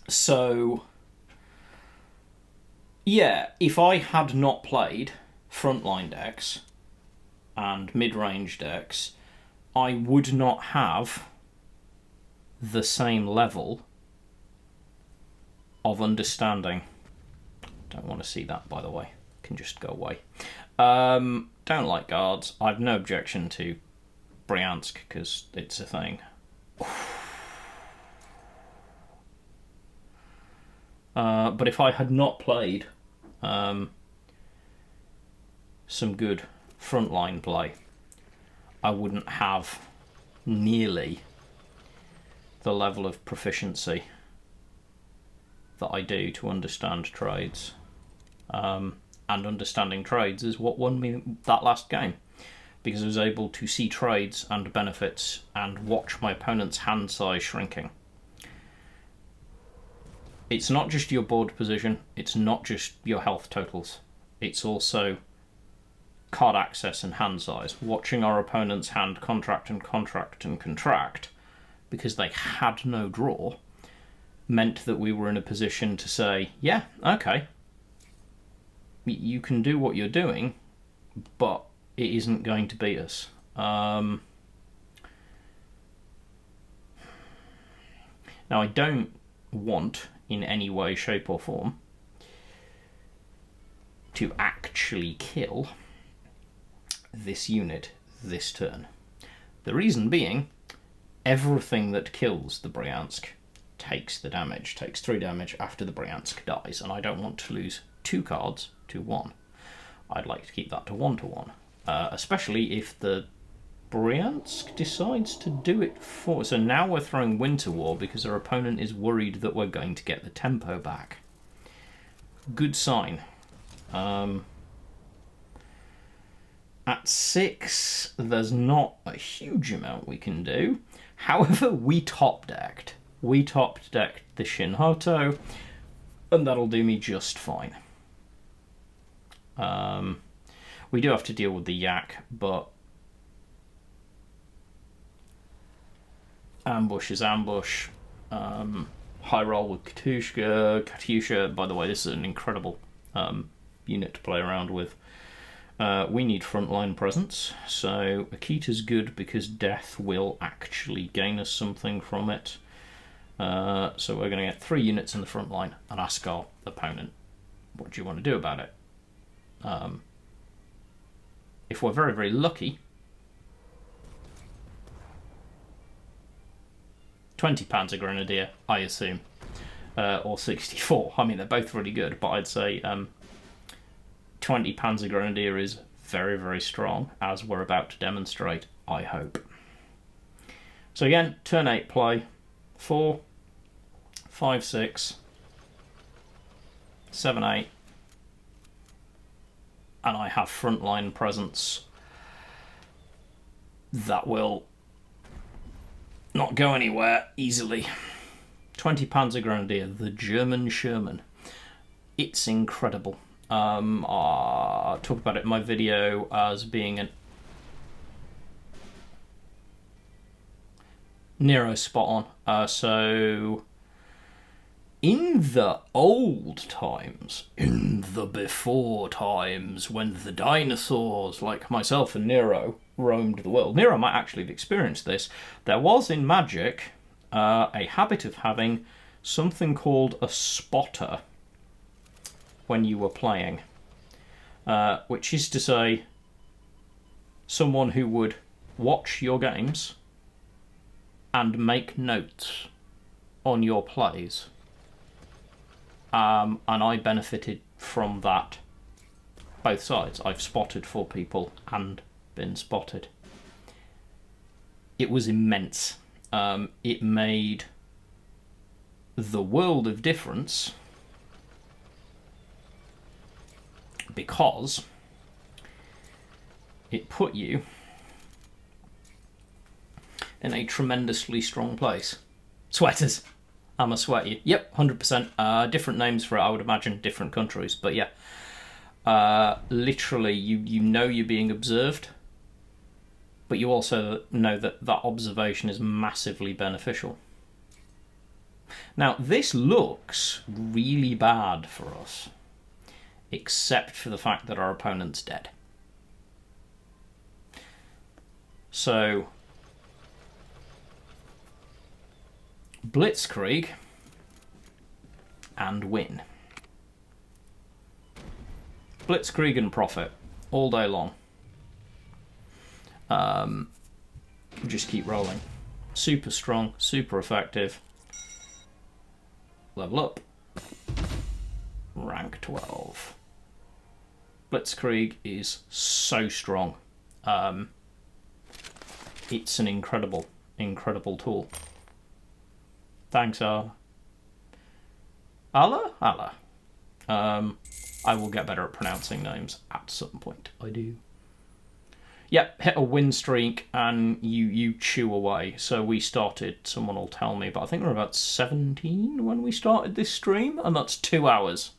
So, yeah, if I had not played frontline decks and mid-range decks, I would not have the same level of understanding. Don't want to see that, by the way. Can just go away. Don't like guards. I've no objection to Bryansk because it's a thing. But if I had not played some good frontline play, I wouldn't have nearly the level of proficiency that I do to understand trades. And understanding trades is what won me that last game, because I was able to see trades and benefits and watch my opponent's hand size shrinking. It's not just your board position, it's not just your health totals, it's also card access and hand size. Watching our opponent's hand contract and contract and contract because they had no draw, meant that we were in a position to say, yeah, okay, you can do what you're doing, but it isn't going to beat us. Now, I don't want, in any way, shape or form, to actually kill this unit this turn. The reason being, everything that kills the Bryansk takes the damage, takes 3 damage after the Bryansk dies, and I don't want to lose 2 cards to 1. I'd like to keep that to 1 to 1, especially if the Bryansk decides to do it for... So now we're throwing Winter War because our opponent is worried that we're going to get the tempo back. Good sign. At 6, there's not a huge amount we can do. However, we top-decked. We top-decked the Shinhoto, and that'll do me just fine. We do have to deal with the Yak, but ambush is ambush. High roll with Katyusha. Katyusha, by the way, this is an incredible unit to play around with. We need frontline presence, so Akita's good because death will actually gain us something from it. So we're going to get 3 units in the front line and ask our opponent, what do you want to do about it? If we're very, very lucky, 20 Panzer Grenadier, I assume, or 64. I mean, they're both really good, but I'd say 20 Panzer Grenadier is very, very strong, as we're about to demonstrate, I hope. So again, turn 8 play, 4, 5, 6, 7, 8, and I have frontline presence that will not go anywhere easily. 20 Panzer Grenadier, the German Sherman. It's incredible. I'll talk about it in my video as being an Nero spot on. So in the old times, in the before times, when the dinosaurs like myself and Nero roamed the world, Nero might actually have experienced this, there was in Magic a habit of having something called a spotter when you were playing, which is to say someone who would watch your games and make notes on your plays. And I benefited from that both sides. I've spotted for people and been spotted. It was immense. It made the world of difference because it put you in a tremendously strong place. Sweaters. I'ma sweat you. Yep, 100%. Different names for it, I would imagine, different countries. But yeah, literally, you know you're being observed, but you also know that that observation is massively beneficial. Now, this looks really bad for us, except for the fact that our opponent's dead. So, Blitzkrieg and win. Blitzkrieg and profit all day long. Just keep rolling. Super strong, super effective. Level up. Rank 12. Blitzkrieg is so strong. It's an incredible, incredible tool. Thanks, Allah. Allah. I will get better at pronouncing names at some point. I do. Yep, hit a win streak and you chew away. So we started, someone will tell me, but I think we were about 17 when we started this stream, and that's 2 hours.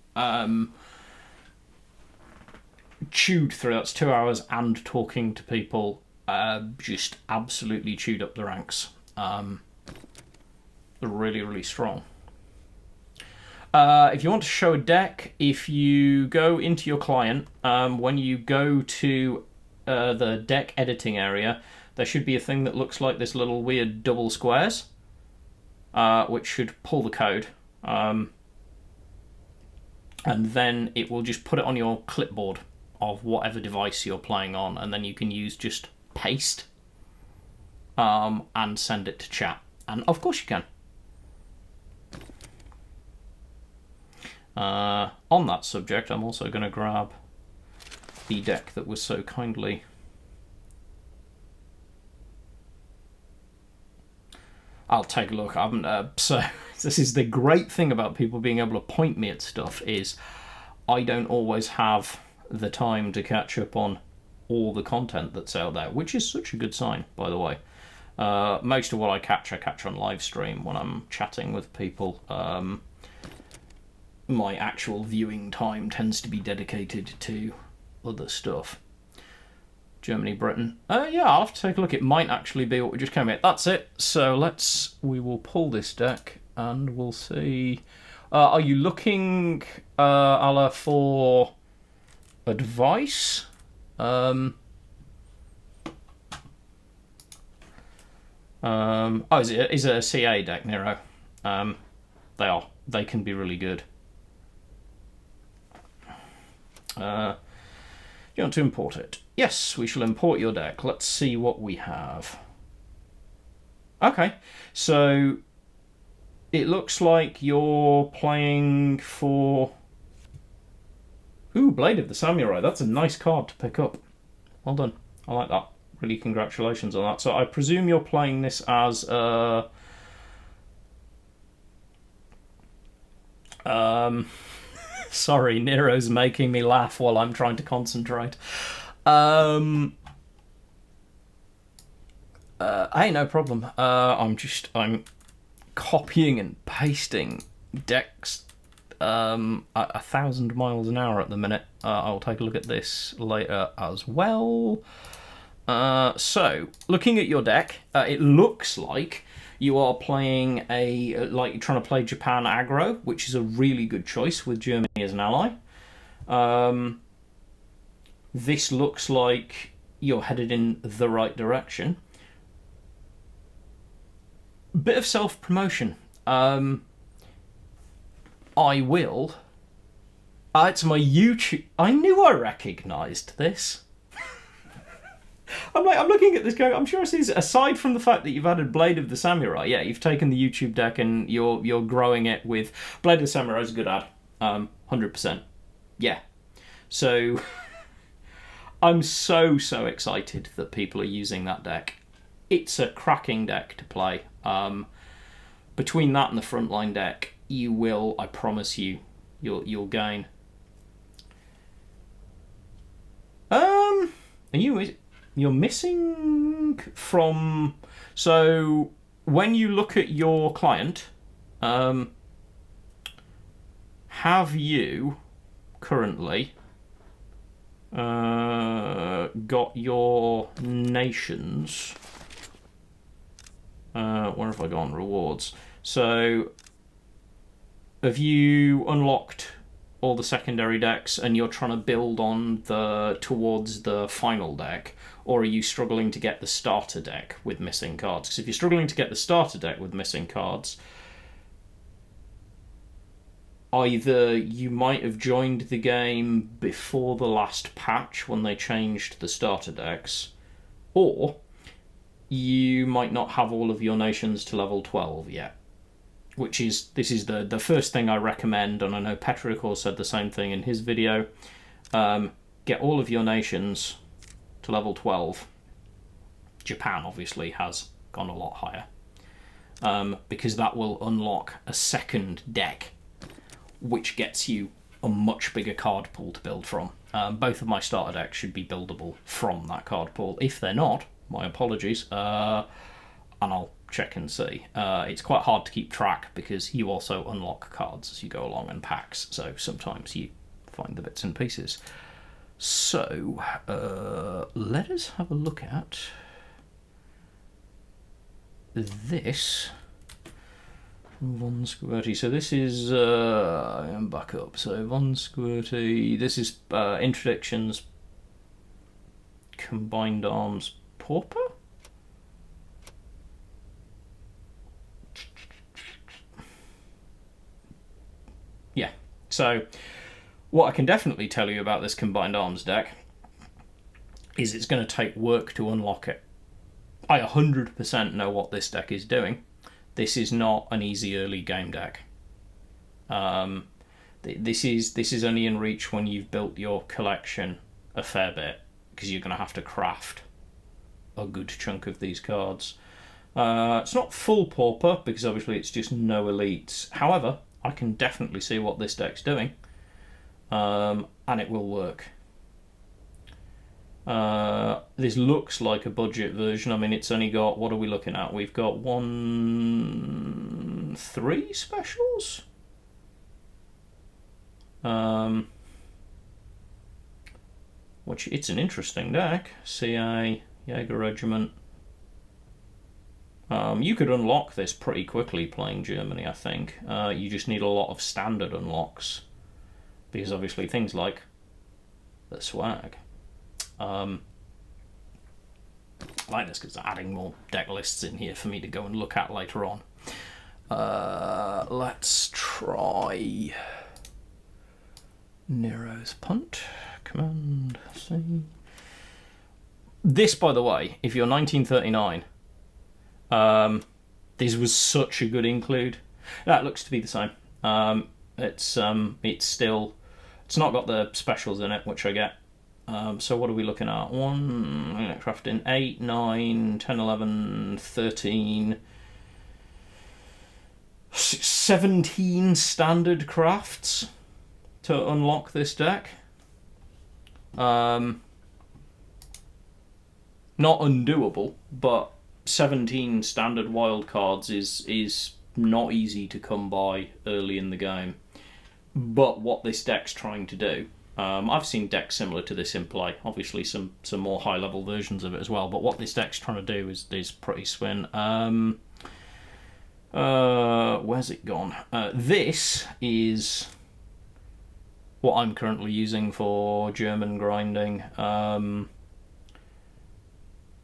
Chewed through, that's 2 hours and talking to people. Just absolutely chewed up the ranks. really, really strong. If you want to show a deck, if you go into your client, when you go to the deck editing area, there should be a thing that looks like this little weird double squares, which should pull the code. And then it will just put it on your clipboard of whatever device you're playing on, and then you can use just paste and send it to chat. And of course you can. On that subject, I'm also going to grab the deck that was so kindly I'll take a look. I haven't. So this is the great thing about people being able to point me at stuff, is I don't always have the time to catch up on all the content that's out there, which is such a good sign, by the way. Most of what I catch on live stream when I'm chatting with people. My actual viewing time tends to be dedicated to other stuff. Germany, Britain. Yeah, I'll have to take a look. It might actually be what we just came at. That's it. So we will pull this deck and we'll see. Are you looking, Ala, for advice? Is it a CA deck, Nero? They are. They can be really good. You want to import it? Yes, we shall import your deck. Let's see what we have. Okay, so it looks like you're playing for... Ooh, Blade of the Samurai. That's a nice card to pick up. Well done. I like that. Really, congratulations on that. So I presume you're playing this as... Sorry, Nero's making me laugh while I'm trying to concentrate. Hey, no problem. I'm copying and pasting decks at 1,000 miles an hour at the minute. I'll take a look at this later as well. So, looking at your deck, it looks like you are playing you're trying to play Japan aggro, which is a really good choice with Germany as an ally. This looks like you're headed in the right direction. Bit of self-promotion. I will. It's my YouTube. I knew I recognised this. I'm looking at this going, I'm sure I see this, aside from the fact that you've added Blade of the Samurai, yeah, you've taken the YouTube deck and you're growing it with... Blade of the Samurai is a good ad. 100%. Yeah. So, I'm so excited that people are using that deck. It's a cracking deck to play. Between that and the frontline deck, you will, I promise you, you'll gain. You're missing from... So, when you look at your client, have you currently got your nations... where have I gone? Rewards. So, have you unlocked all the secondary decks and you're trying to build on towards the final deck, or are you struggling to get the starter deck with missing cards? Because if you're struggling to get the starter deck with missing cards, either you might have joined the game before the last patch when they changed the starter decks, or you might not have all of your nations to level 12 yet. This is the first thing I recommend, and I know Petricor said the same thing in his video. Get all of your nations to level 12. Japan obviously has gone a lot higher, because that will unlock a second deck, which gets you a much bigger card pool to build from. Both of my starter decks should be buildable from that card pool. If they're not, my apologies, and I'll check and see. It's quite hard to keep track because you also unlock cards as you go along and packs, so sometimes you find the bits and pieces. So, let us have a look at this. Von Squirty. So this is I'm back up. So Von Squirty. This is Interdictions Combined Arms Pauper. Yeah. So what I can definitely tell you about this Combined Arms deck is it's going to take work to unlock it. I 100% know what this deck is doing. This is not an easy early game deck. This is only in reach when you've built your collection a fair bit, because you're going to have to craft a good chunk of these cards. It's not full pauper, because obviously it's just no elites. However, I can definitely see what this deck's doing, and it will work. This looks like a budget version. I mean, it's only got, what are we looking at? We've got 3 specials? Which, it's an interesting deck. CA, Jaggro Regiment. You could unlock this pretty quickly playing Germany, I think. You just need a lot of standard unlocks, because obviously things like the swag. I like this because they're adding more deck lists in here for me to go and look at later on. Let's try Nero's Punt. Command C. This, by the way, if you're 1939, this was such a good include. That looks to be the same. It's not got the specials in it, which I get. So what are we looking at? 1, crafting 8, 9, 10, 11, 13, 17 standard crafts to unlock this deck. Not undoable, but 17 standard wild cards is not easy to come by early in the game. But what this deck's trying to do, I've seen decks similar to this in play, obviously some more high level versions of it as well, but what this deck's trying to do is pretty swin. Where's it gone? This is what I'm currently using for German grinding,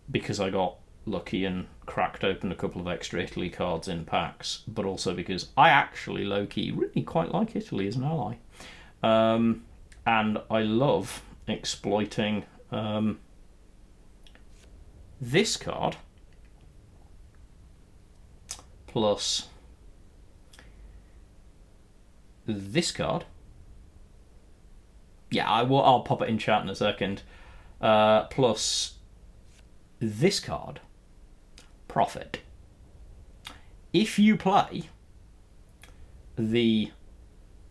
because I got lucky and cracked open a couple of extra Italy cards in packs, but also because I actually low-key really quite like Italy as an ally. And I love exploiting this card plus this card. Yeah, I'll pop it in chat in a second. Plus this card. Profit. If you play the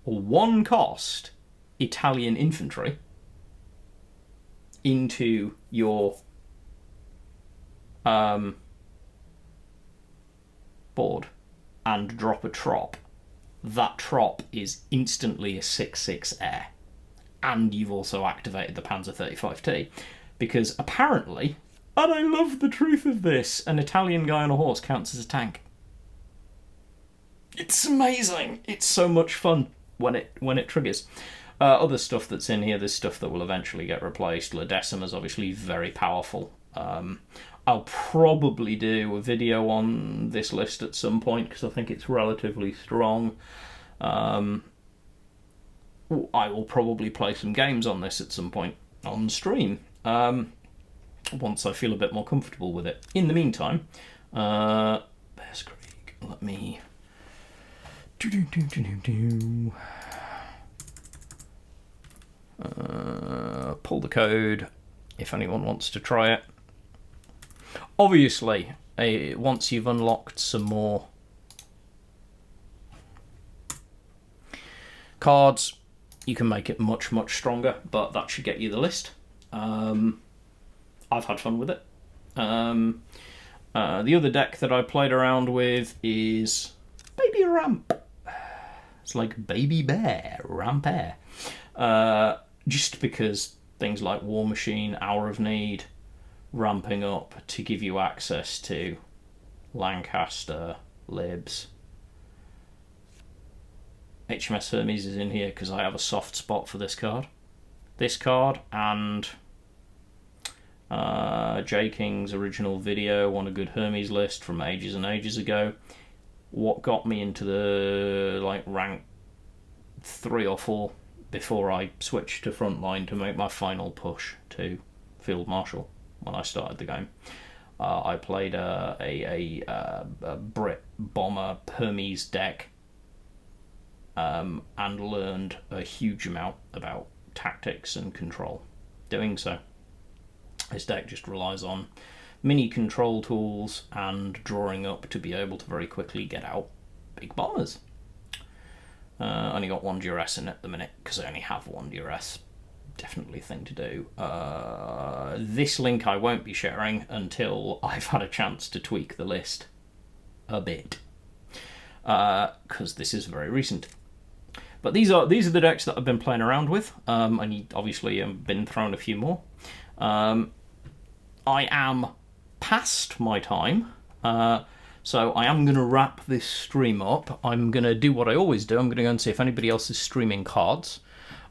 1 cost Italian infantry into your board and drop a trop, that trop is instantly a 6/6 air. And you've also activated the Panzer 35T. Because apparently, and I love the truth of this, an Italian guy on a horse counts as a tank. It's amazing. It's so much fun when it triggers. Other stuff that's in here, there's stuff that will eventually get replaced. La Decima's obviously very powerful. I'll probably do a video on this list at some point because I think it's relatively strong. I will probably play some games on this at some point on stream, once I feel a bit more comfortable with it. In the meantime, Bears Creek, let me... pull the code if anyone wants to try it. Obviously, once you've unlocked some more cards, you can make it much, much stronger, but that should get you the list. I've had fun with it. The other deck that I played around with is Baby Ramp. It's like Baby Bear, Ramp Air. Just because things like War Machine, Hour of Need, ramping up to give you access to Lancaster, Libs, HMS Hermes is in here because I have a soft spot for this card. This card and J King's original video on a good Hermes list from ages and ages ago. What got me into the rank 3 or 4 before I switched to frontline to make my final push to Field Marshal when I started the game. I played a Brit Bomber Hermes deck and learned a huge amount about tactics and control doing so. This deck just relies on mini control tools and drawing up to be able to very quickly get out big bombers. Only got 1 duress in it at the minute because I only have 1 duress. Definitely a thing to do. This link I won't be sharing until I've had a chance to tweak the list a bit, because this is very recent. But these are the decks that I've been playing around with, and obviously I've been thrown a few more. I am past my time, so I am going to wrap this stream up. I'm going to do what I always do. I'm going to go and see if anybody else is streaming cards.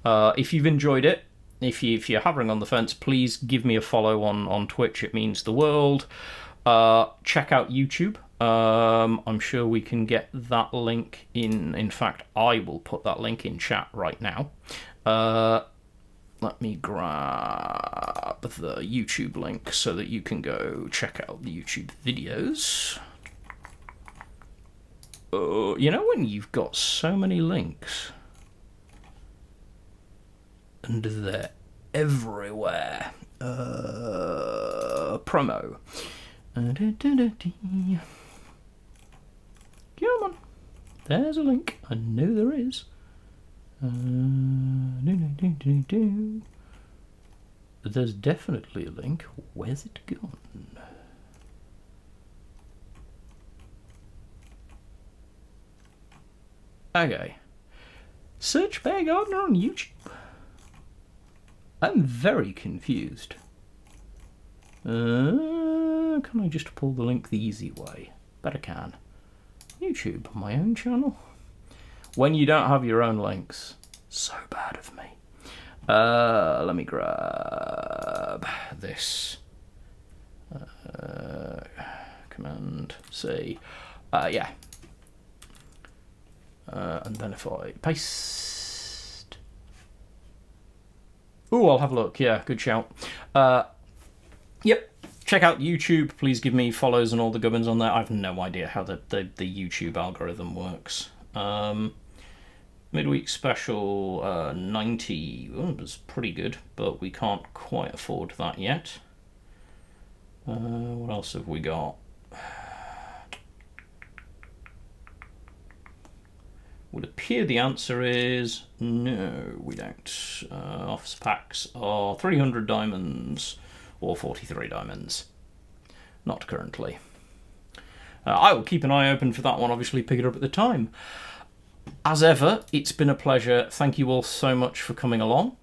If you've enjoyed it, if you're hovering on the fence, please give me a follow on Twitch. It means the world. Check out YouTube. I'm sure we can get that link in. In fact, I will put that link in chat right now. Let me grab the YouTube link so that you can go check out the YouTube videos. You know when you've got so many links and they're everywhere. Promo. Come on. There's a link. I know there is. There's definitely a link. Where's it gone? Okay. Search Bear Gardener on YouTube. I'm very confused. Can I just pull the link the easy way? Bet I can. YouTube, my own channel. When you don't have your own links, so bad of me. Let me grab this. Command C. Yeah. And then if I paste. Ooh, I'll have a look. Yeah, good shout. Yep. Check out YouTube. Please give me follows and all the gubbins on there. I have no idea how the YouTube algorithm works. Midweek special 90 was pretty good, but we can't quite afford that yet. What else have we got? Would appear the answer is no, we don't. Office packs are 300 diamonds or 43 diamonds. Not currently. I will keep an eye open for that one, obviously pick it up at the time. As ever, it's been a pleasure. Thank you all so much for coming along.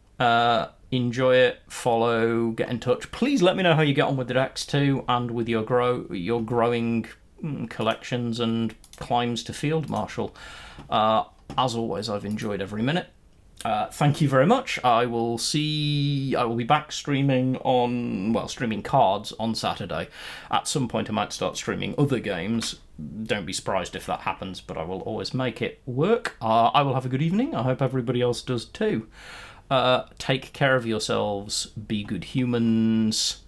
Enjoy it, follow, get in touch. Please let me know how you get on with the decks too, and with your growing collections and climbs to Field Marshal. As always, I've enjoyed every minute. Thank you very much. I will be back streaming streaming cards on Saturday. At some point I might start streaming other games. Don't be surprised if that happens, but I will always make it work. I will have a good evening. I hope everybody else does too. Take care of yourselves. Be good humans.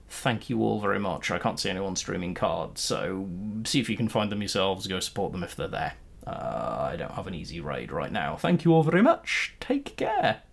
Thank you all very much. I can't see anyone streaming cards, so see if you can find them yourselves. Go support them if they're there. I don't have an easy raid right now. Thank you all very much. Take care.